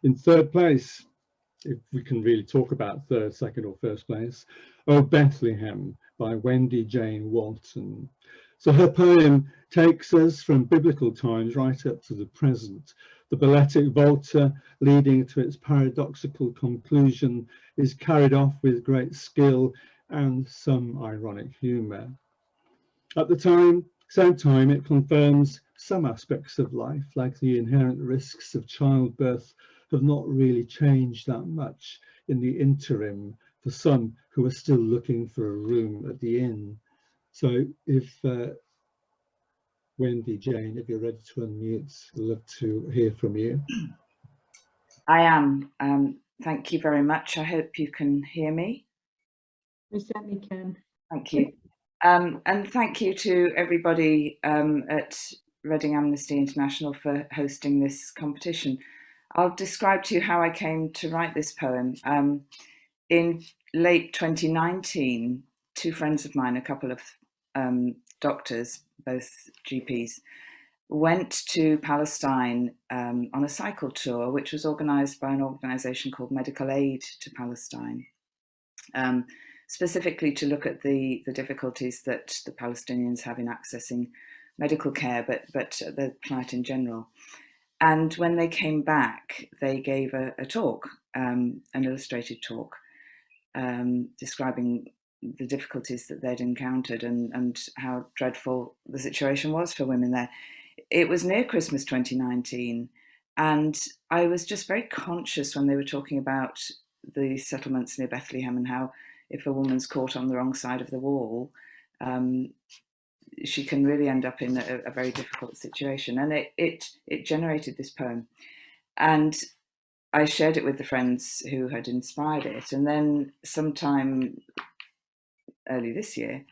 in 3rd place, if we can really talk about 3rd, 2nd or 1st place, Oh Bethlehem by Wendy Jane Walton. So her poem takes us from biblical times right up to the present. The balletic volta leading to its paradoxical conclusion is carried off with great skill and some ironic humour. At the same time, it confirms some aspects of life, like the inherent risks of childbirth, have not really changed that much in the interim for some who are still looking for a room at the inn. So if Wendy Jane, if you're ready to unmute, I'd love to hear from you. I am. Thank you very much. I hope you can hear me. We certainly can. Thank you. And thank you to everybody at Reading Amnesty International for hosting this competition. I'll describe to you how I came to write this poem. In late 2019, 2 friends of mine, a couple of doctors, both GPs, went to Palestine on a cycle tour, which was organised by an organisation called Medical Aid to Palestine, specifically to look at the difficulties that the Palestinians have in accessing medical care, but the plight in general. And when they came back, they gave a talk, an illustrated talk, describing the difficulties that they'd encountered and how dreadful the situation was for women there. It was near Christmas 2019, and I was just very conscious when they were talking about the settlements near Bethlehem and how if a woman's caught on the wrong side of the wall, she can really end up in a very difficult situation. And it generated this poem. And I shared it with the friends who had inspired it. And then sometime early this year,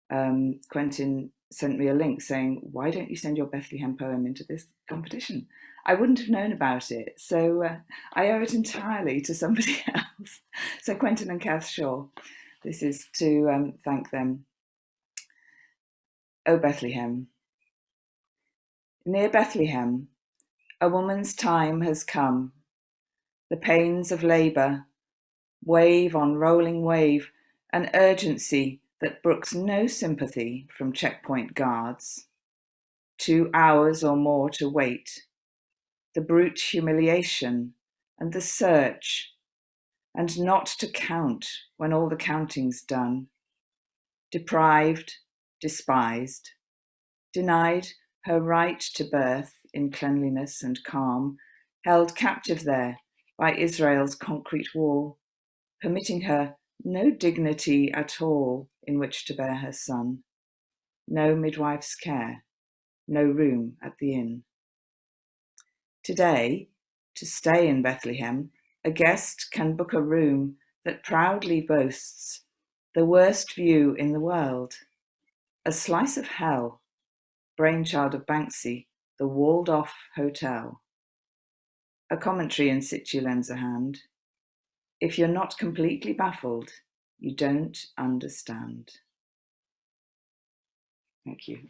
Quentin sent me a link saying, why don't you send your Bethlehem poem into this competition? I wouldn't have known about it. So I owe it entirely to somebody else. So Quentin and Kath Shaw. This is to thank them. O Bethlehem. Near Bethlehem, a woman's time has come. The pains of labour, wave on rolling wave, an urgency that brooks no sympathy from checkpoint guards. 2 hours or more to wait, the brute humiliation and the search, and not to count when all the counting's done. Deprived, despised, denied her right to birth in cleanliness and calm, held captive there by Israel's concrete wall, permitting her no dignity at all in which to bear her son, no midwife's care, no room at the inn. Today, to stay in Bethlehem, a guest can book a room that proudly boasts the worst view in the world, a slice of hell, brainchild of Banksy, the walled-off hotel. A commentary in situ lends a hand. If you're not completely baffled, you don't understand. Thank you.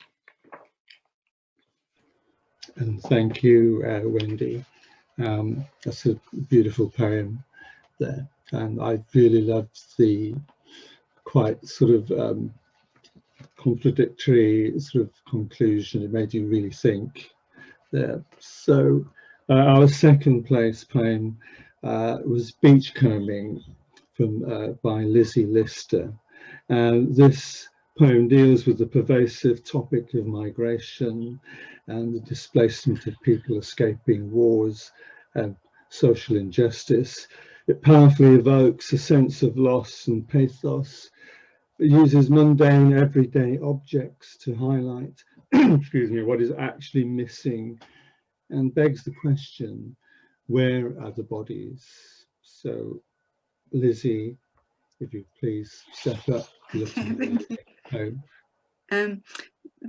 And thank you, Wendy. That's a beautiful poem there. And I really loved the quite sort of contradictory sort of conclusion. It made you really think there. So our second place poem was Beachcombing from by Lizzie Lister. This poem deals with the pervasive topic of migration and the displacement of people escaping wars and social injustice. It powerfully evokes a sense of loss and pathos. It uses mundane, everyday objects to highlight excuse me, what is actually missing, and begs the question, where are the bodies? So, Lizzie, if you please step up.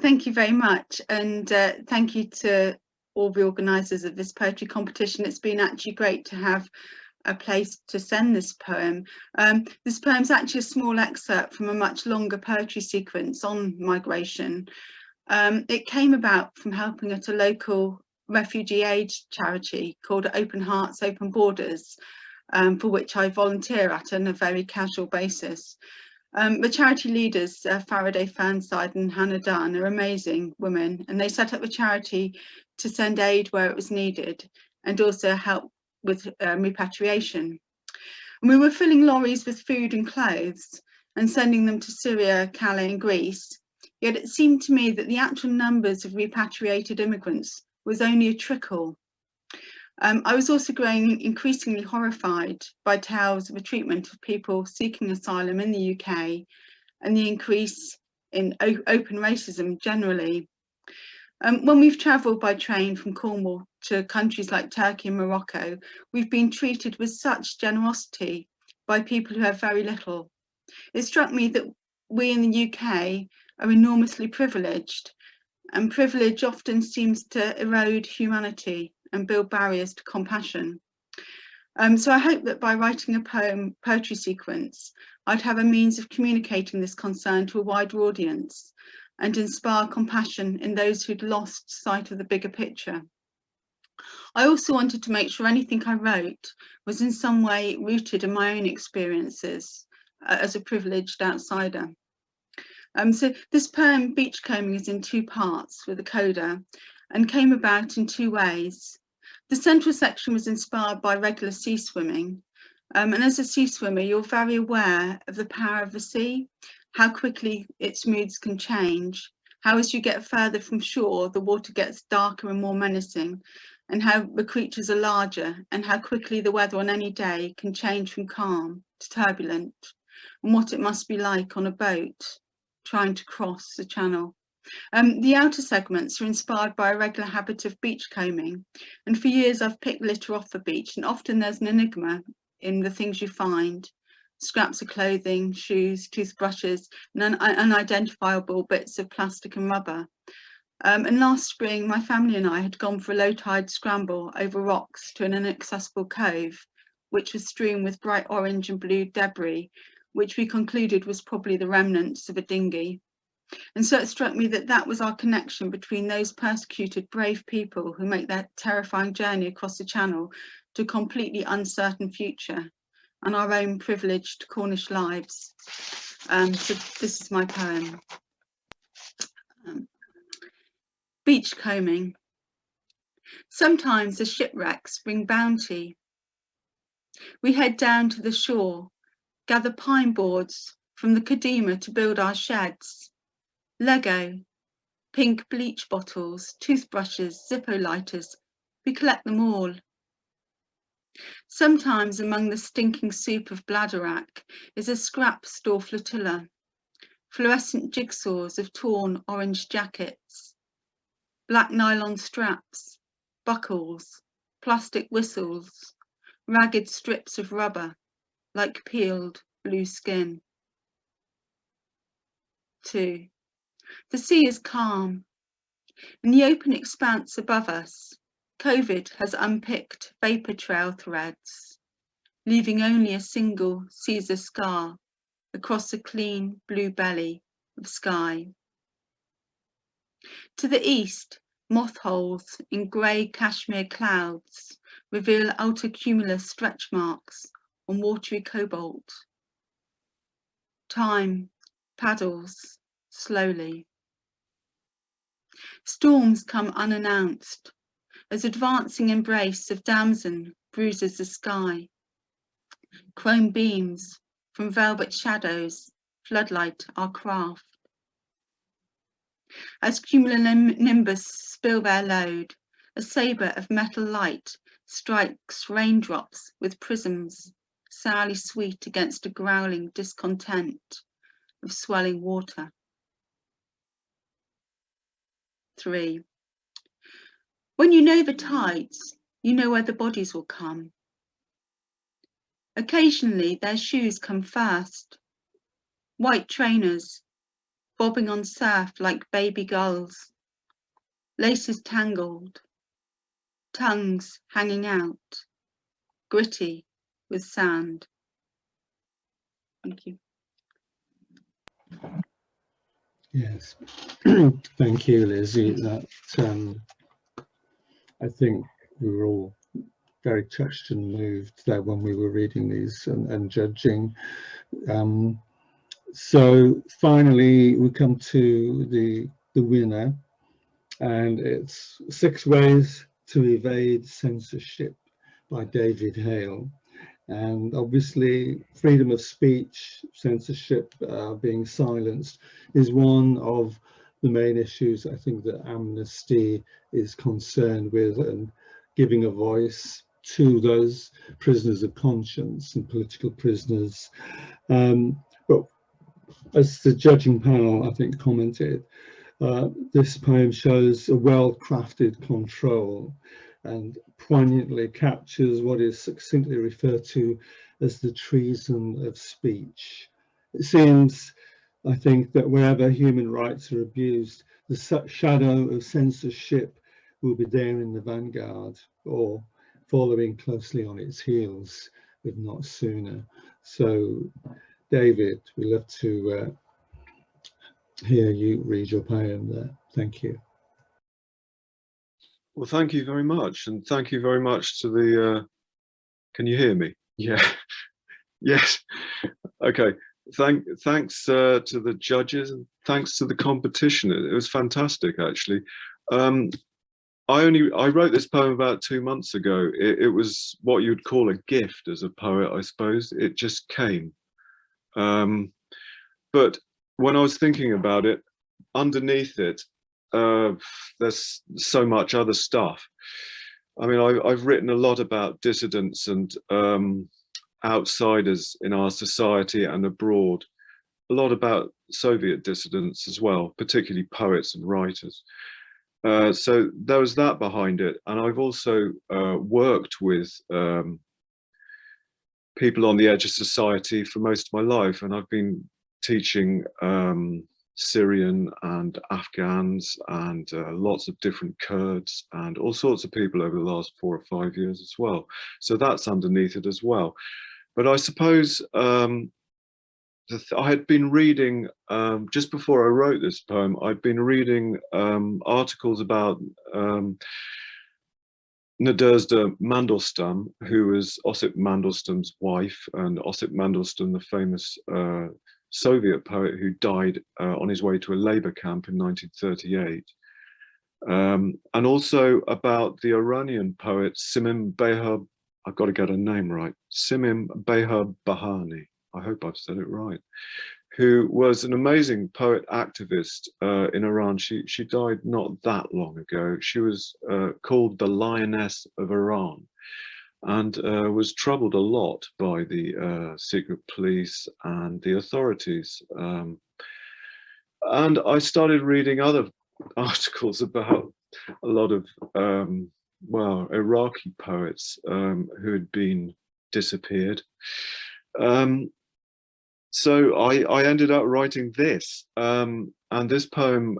Thank you very much, and thank you to all the organisers of this poetry competition. It's been actually great to have a place to send this poem. This poem's actually a small excerpt from a much longer poetry sequence on migration. It came about from helping at a local refugee aid charity called Open Hearts, Open Borders, for which I volunteer at on a very casual basis. The charity leaders, Faraday Fernside and Hannah Dunn, are amazing women, and they set up the charity to send aid where it was needed and also help with repatriation. And we were filling lorries with food and clothes and sending them to Syria, Calais and Greece, yet it seemed to me that the actual numbers of repatriated immigrants was only a trickle. I was also growing increasingly horrified by tales of the treatment of people seeking asylum in the UK and the increase in open racism generally. When we've travelled by train from Cornwall to countries like Turkey and Morocco, we've been treated with such generosity by people who have very little. It struck me that we in the UK are enormously privileged, and privilege often seems to erode humanity and build barriers to compassion. So I hope that by writing a poetry sequence, I'd have a means of communicating this concern to a wider audience and inspire compassion in those who'd lost sight of the bigger picture. I also wanted to make sure anything I wrote was in some way rooted in my own experiences as a privileged outsider. So this poem, Beachcombing, is in 2 parts with a coda and came about in 2 ways. The central section was inspired by regular sea swimming. And as a sea swimmer, you're very aware of the power of the sea, how quickly its moods can change, how as you get further from shore, the water gets darker and more menacing, and how the creatures are larger, and how quickly the weather on any day can change from calm to turbulent, and what it must be like on a boat trying to cross the channel. The outer segments are inspired by a regular habit of beachcombing, and for years I've picked litter off the beach, and often there's an enigma in the things you find: scraps of clothing, shoes, toothbrushes, and unidentifiable bits of plastic and rubber. And last spring, my family and I had gone for a low tide scramble over rocks to an inaccessible cove, which was strewn with bright orange and blue debris, which we concluded was probably the remnants of a dinghy. And so it struck me that that was our connection between those persecuted brave people who make that terrifying journey across the Channel to a completely uncertain future, and our own privileged Cornish lives. So this is my poem. Beachcombing. Sometimes the shipwrecks bring bounty. We head down to the shore, gather pine boards from the Kadima to build our sheds. Lego, pink bleach bottles, toothbrushes, Zippo lighters, we collect them all. Sometimes among the stinking soup of Bladerack is a scrap store flotilla, fluorescent jigsaws of torn orange jackets, black nylon straps, buckles, plastic whistles, ragged strips of rubber like peeled blue skin. 2. The sea is calm. In the open expanse above us, COVID has unpicked vapour trail threads, leaving only a single Caesar scar across the clean blue belly of sky. To the east, moth holes in grey cashmere clouds reveal altocumulus stretch marks on watery cobalt. Time paddles slowly. Storms come unannounced as advancing embrace of damson bruises the sky. Chrome beams from velvet shadows floodlight our craft. As cumulonimbus spill their load, a sabre of metal light strikes raindrops with prisms, sourly sweet against a growling discontent of swelling water. 3. When you know the tides, you know where the bodies will come. Occasionally their shoes come first, white trainers bobbing on surf like baby gulls, laces tangled, tongues hanging out, gritty with sand. Thank you. Yes, thank you, Lizzie. That I think we were all very touched and moved there when we were reading these and judging. So finally, we come to the winner, and it's 6 Ways to Evade Censorship by David Hale. And obviously, freedom of speech, censorship, being silenced is one of the main issues I think that Amnesty is concerned with, and giving a voice to those prisoners of conscience and political prisoners. But as the judging panel, I think, commented, this poem shows a well-crafted control and poignantly captures what is succinctly referred to as the treason of speech. It seems, I think, that wherever human rights are abused, the shadow of censorship will be there in the vanguard, or following closely on its heels, if not sooner. So, David, we'd love to hear you read your poem there. Thank you. Well, thank you very much, and thank you very much to the, can you hear me? Yeah, yes, okay. Thanks to the judges, and thanks to the competition. It was fantastic, actually. I wrote this poem about 2 months ago. It was what you'd call a gift as a poet, I suppose. It just came. But when I was thinking about it, underneath it, there's so much other stuff. I mean, I've written a lot about dissidents and outsiders in our society and abroad, a lot about Soviet dissidents as well, particularly poets and writers. So there was that behind it. And I've also worked with people on the edge of society for most of my life, and I've been teaching Syrian and Afghans and lots of different Kurds and all sorts of people over the last 4 or 5 years as well. So that's underneath it as well. But I suppose I had been reading, just before I wrote this poem, I'd been reading articles about Nadezhda Mandelstam, who was Osip Mandelstam's wife, and Osip Mandelstam, the famous Soviet poet who died on his way to a labor camp in 1938. And also about the Iranian poet Simim Behar, I've got to get her name right, Simim Behar Bahani, I hope I've said it right, who was an amazing poet activist in Iran. She died not that long ago. She was called the Lioness of Iran, and was troubled a lot by the secret police and the authorities. And I started reading other articles about a lot of, well, Iraqi poets who had been disappeared. So I ended up writing this, and this poem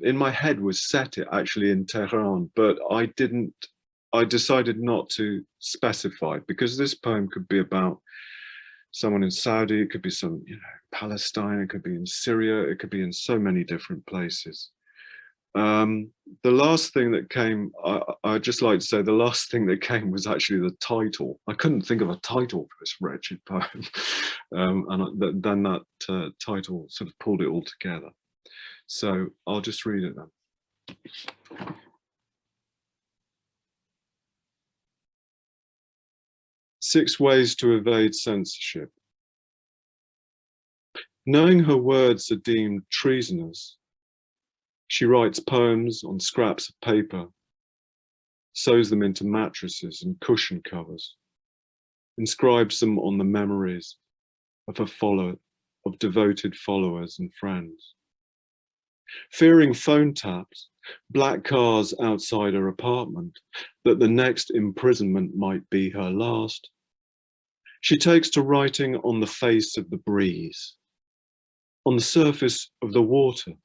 in my head was set actually in Tehran, but I decided not to specify, because this poem could be about someone in Saudi, it could be some, you know, Palestine, it could be in Syria, it could be in so many different places. The last thing that came, I'd just like to say, the last thing that came was actually the title. I couldn't think of a title for this wretched poem. And then that title sort of pulled it all together. So I'll just read it then. Six ways to evade censorship. Knowing her words are deemed treasonous, she writes poems on scraps of paper, sews them into mattresses and cushion covers, inscribes them on the memories of of devoted followers and friends. Fearing phone taps, black cars outside her apartment, that the next imprisonment might be her last, she takes to writing on the face of the breeze, on the surface of the water,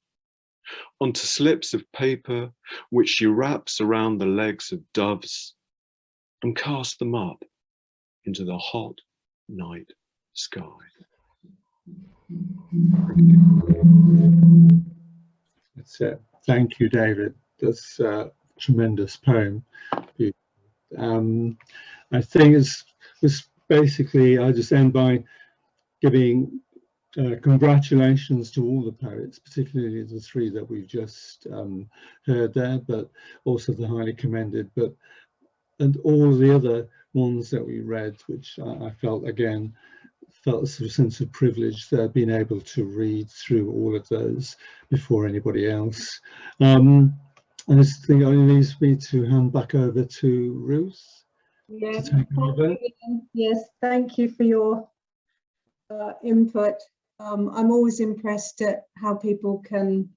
onto slips of paper which she wraps around the legs of doves and casts them up into the hot night sky. That's it. Thank you, David. That's a tremendous poem. I think it's basically, I just end by giving congratulations to all the poets, particularly the three that we've just heard there, but also the highly commended, and all the other ones that we read, which I felt a sort of sense of privilege there, being able to read through all of those before anybody else. I just think it only leaves me to hand back over to Ruth. Yeah, to take over. yes, thank you for your input. I'm always impressed at how people can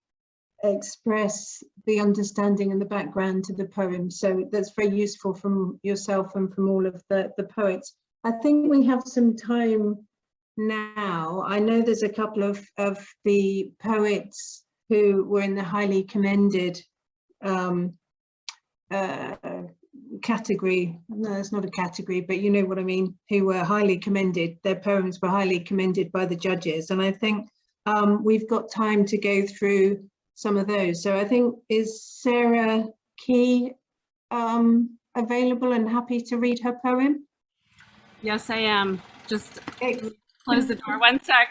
express the understanding and the background to the poem. So that's very useful from yourself and from all of the poets. I think we have some time now. I know there's a couple of the poets who were in the highly commended category. No, it's not a category, but you know what I mean, who were highly commended. Their poems were highly commended by the judges, and I think we've got time to go through some of those. So I think, is Sarah Key available and happy to read her poem? Yes, I am. Just close the door. One sec.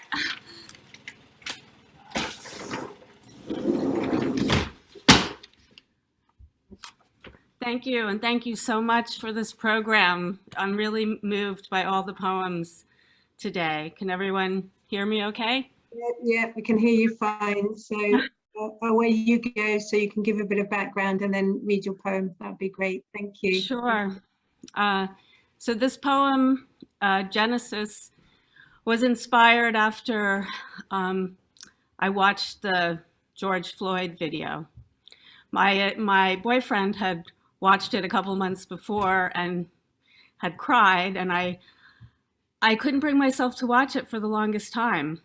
Thank you, and thank you so much for this program. I'm really moved by all the poems today. Can everyone hear me okay? Yeah, we can hear you fine. So away you go, so you can give a bit of background and then read your poem. That'd be great. Thank you. Sure. So this poem, Genesis, was inspired after I watched the George Floyd video. My boyfriend had watched it a couple months before and had cried, and I couldn't bring myself to watch it for the longest time.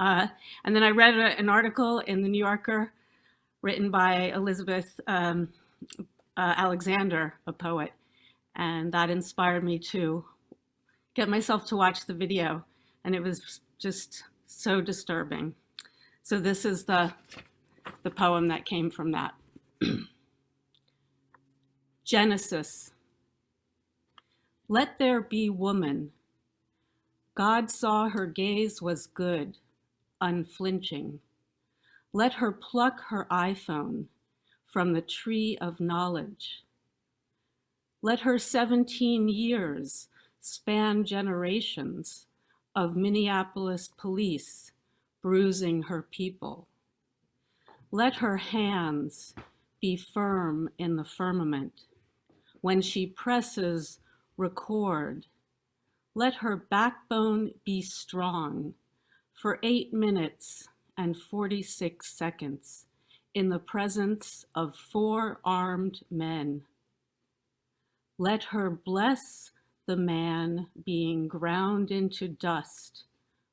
And then I read an article in the New Yorker written by Elizabeth Alexander, a poet, and that inspired me to get myself to watch the video. And it was just so disturbing. So this is the poem that came from that. Genesis. Let there be woman. God saw her gaze was good, unflinching. Let her pluck her iPhone from the tree of knowledge. Let her 17 years span generations of Minneapolis police bruising her people. Let her hands be firm in the firmament. When she presses record, let her backbone be strong for 8 minutes and 46 seconds in the presence of 4 armed men. Let her bless the man being ground into dust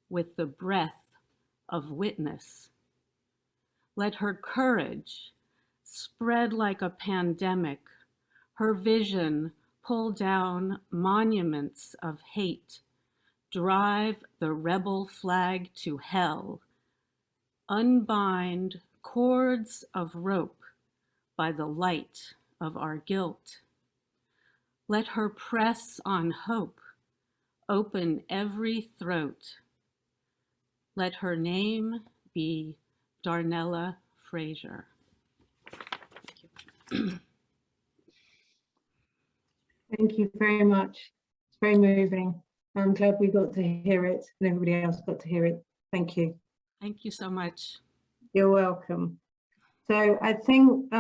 with the breath of witness. Let her courage spread like a pandemic, her vision pull down monuments of hate, drive the rebel flag to hell, unbind cords of rope by the light of our guilt. Let her press on hope, open every throat. Let her name be Darnella Frazier. Thank you very much. It's very moving. I'm glad we got to hear it and everybody else got to hear it. Thank you. Thank you so much. You're welcome. So I think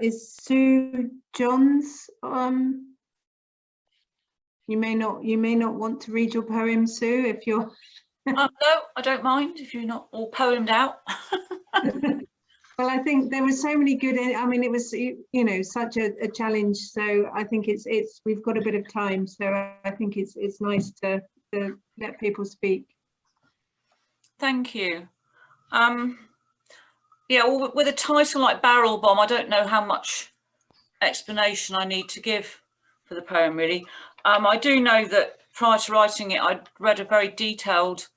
is Sue Johns. You may not want to read your poem, Sue, if you're. No, I don't mind if you're not all poemed out. Well, I think there were so many good. I mean, it was such a challenge. So I think it's we've got a bit of time. So I think it's nice to let people speak. Thank you. Yeah, well, with a title like Barrel Bomb, I don't know how much explanation I need to give for the poem, really. I do know that prior to writing it, I'd read a very detailed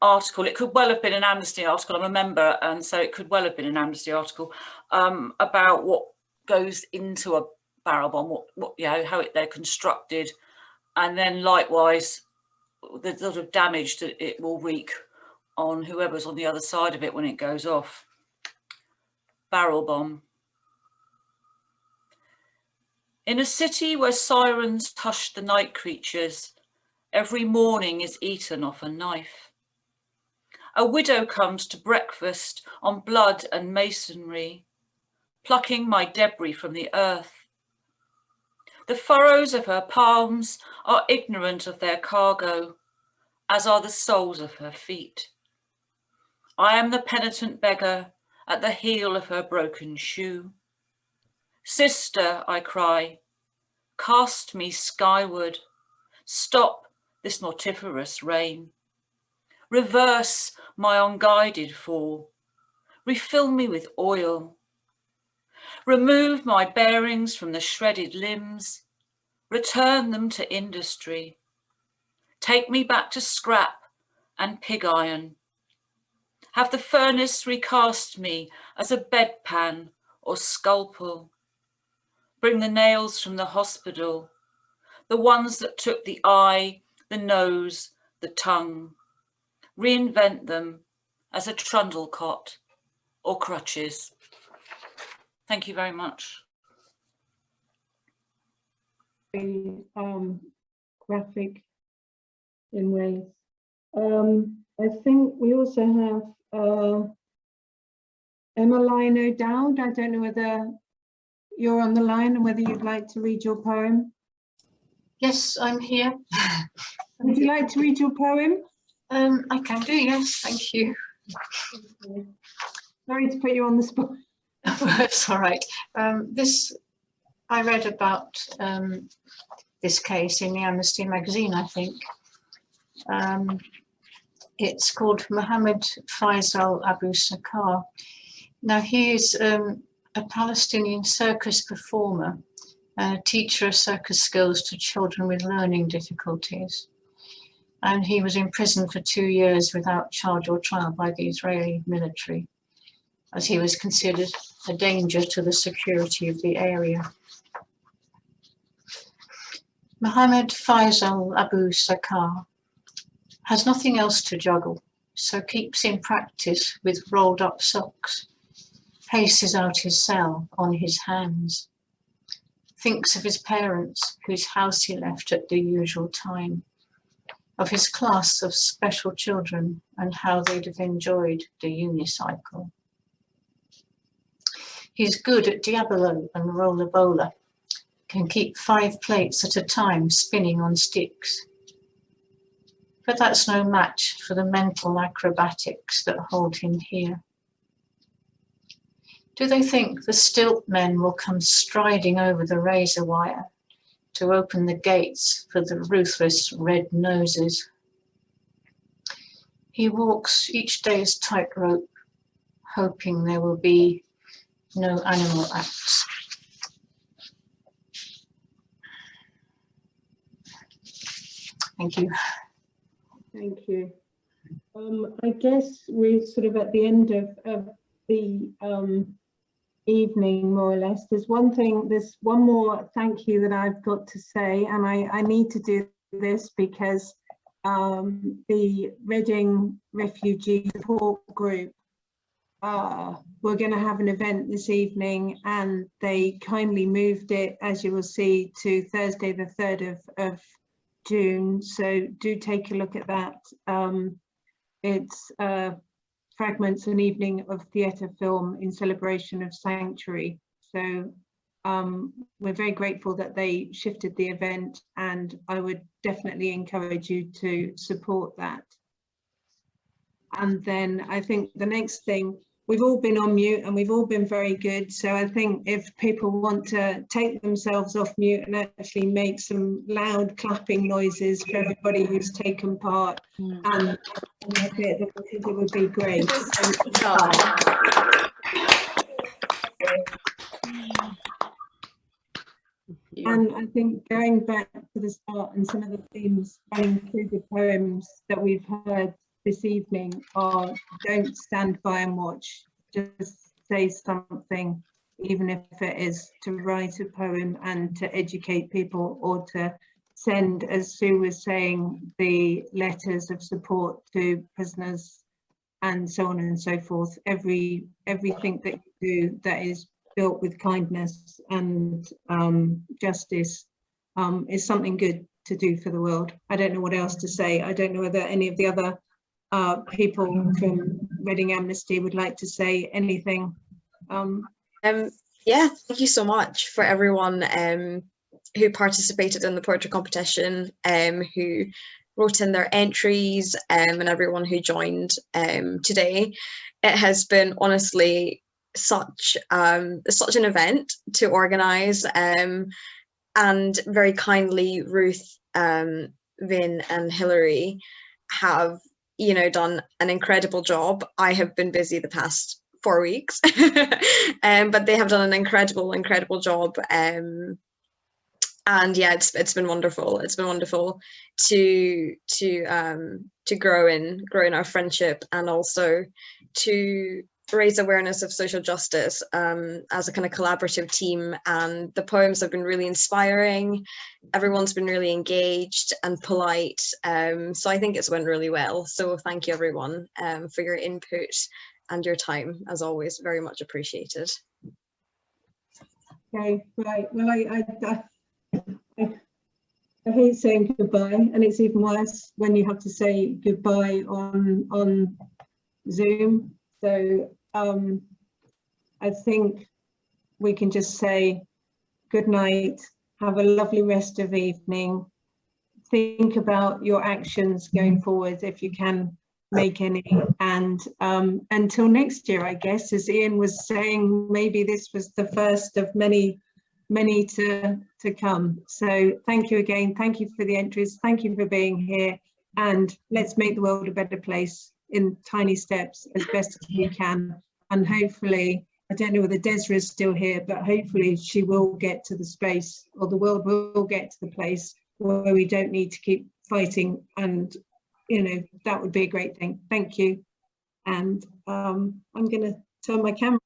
article. It could well have been an Amnesty article. I'm a member, and so it could well have been an Amnesty article about what goes into a barrel bomb, what how they're constructed, and then likewise the sort of damage that it will wreak on whoever's on the other side of it when it goes off. Barrel bomb. In a city where sirens hush the night creatures, every morning is eaten off a knife. A widow comes to breakfast on blood and masonry, plucking my debris from the earth. The furrows of her palms are ignorant of their cargo, as are the soles of her feet. I am the penitent beggar at the heel of her broken shoe. Sister, I cry, cast me skyward, stop this mortiferous rain. Reverse my unguided fall, refill me with oil. Remove my bearings from the shredded limbs, return them to industry. Take me back to scrap and pig iron. Have the furnace recast me as a bedpan or scalpel. Bring the nails from the hospital, the ones that took the eye, the nose, the tongue. Reinvent them as a trundle cot or crutches. Thank you very much. Graphic in ways. I think we also have Emmeline O'Dowd. I don't know whether you're on the line and whether you'd like to read your poem. Yes, I'm here. Would you like to read your poem? I can do, yes, thank you. Sorry to put you on the spot. That's all right. I read about this case in the Amnesty magazine, I think. It's called Mohammed Faisal Abu Sakar. Now he is a Palestinian circus performer and a teacher of circus skills to children with learning difficulties. and he was imprisoned for 2 years without charge or trial by the Israeli military, as he was considered a danger to the security of the area. Mohammed Faisal Abu Sakar has nothing else to juggle, so keeps in practice with rolled up socks, paces out his cell on his hands, thinks of his parents whose house he left at the usual time, of his class of special children and how they'd have enjoyed the unicycle. He's good at Diabolo and roller bowler, can keep 5 plates at a time spinning on sticks. But that's no match for the mental acrobatics that hold him here. Do they think the stilt men will come striding over the razor wire to open the gates for the ruthless red noses? He walks each day's tightrope, hoping there will be no animal acts. Thank you. Thank you. I guess we're sort of at the end of the evening, more or less. There's one more thank you that I've got to say, and I need to do this because the Reading Refugee Support Group we're going to have an event this evening, and they kindly moved it, as you will see, to Thursday the 3rd of June, so do take a look at that. It's Fragments, an evening of theatre film in celebration of Sanctuary. So we're very grateful that they shifted the event, and I would definitely encourage you to support that. And then I think the next thing, we've all been on mute and we've all been very good. So I think if people want to take themselves off mute and actually make some loud clapping noises for everybody who's taken part, and I think it would be great. And I think going back to the start and some of the themes running through the poems that we've heard this evening are: don't stand by and watch, just say something, even if it is to write a poem and to educate people, or to send, as Sue was saying, the letters of support to prisoners and so on and so forth. Everything that you do that is built with kindness and justice is something good to do for the world. I don't know what else to say. I don't know whether any of the other people from Reading Amnesty would like to say anything. Yeah, thank you so much for everyone who participated in the poetry competition, who wrote in their entries, and everyone who joined today. It has been honestly such an event to organise, and very kindly Ruth, Vin and Hilary have done an incredible job. I have been busy the past 4 weeks, but they have done an incredible job. And yeah, it's been wonderful. It's been wonderful to grow in our friendship, and also to raise awareness of social justice as a kind of collaborative team. And the poems have been really inspiring. Everyone's been really engaged and polite. So I think it's went really well. So thank you everyone for your input and your time, as always, very much appreciated. Okay, right. Well, I hate saying goodbye, and it's even worse when you have to say goodbye on Zoom. So I think we can just say good night, have a lovely rest of the evening. Think about your actions going forward if you can make any, and until next year, I guess, as Ian was saying, maybe this was the first of many to come. So thank you again. Thank you for the entries. Thank you for being here, and let's make the world a better place in tiny steps as best as we can. And hopefully, I don't know whether Desra is still here, but hopefully she will get to the space, or the world will get to the place where we don't need to keep fighting and you know, that would be a great thing. Thank you. And I'm going to turn my camera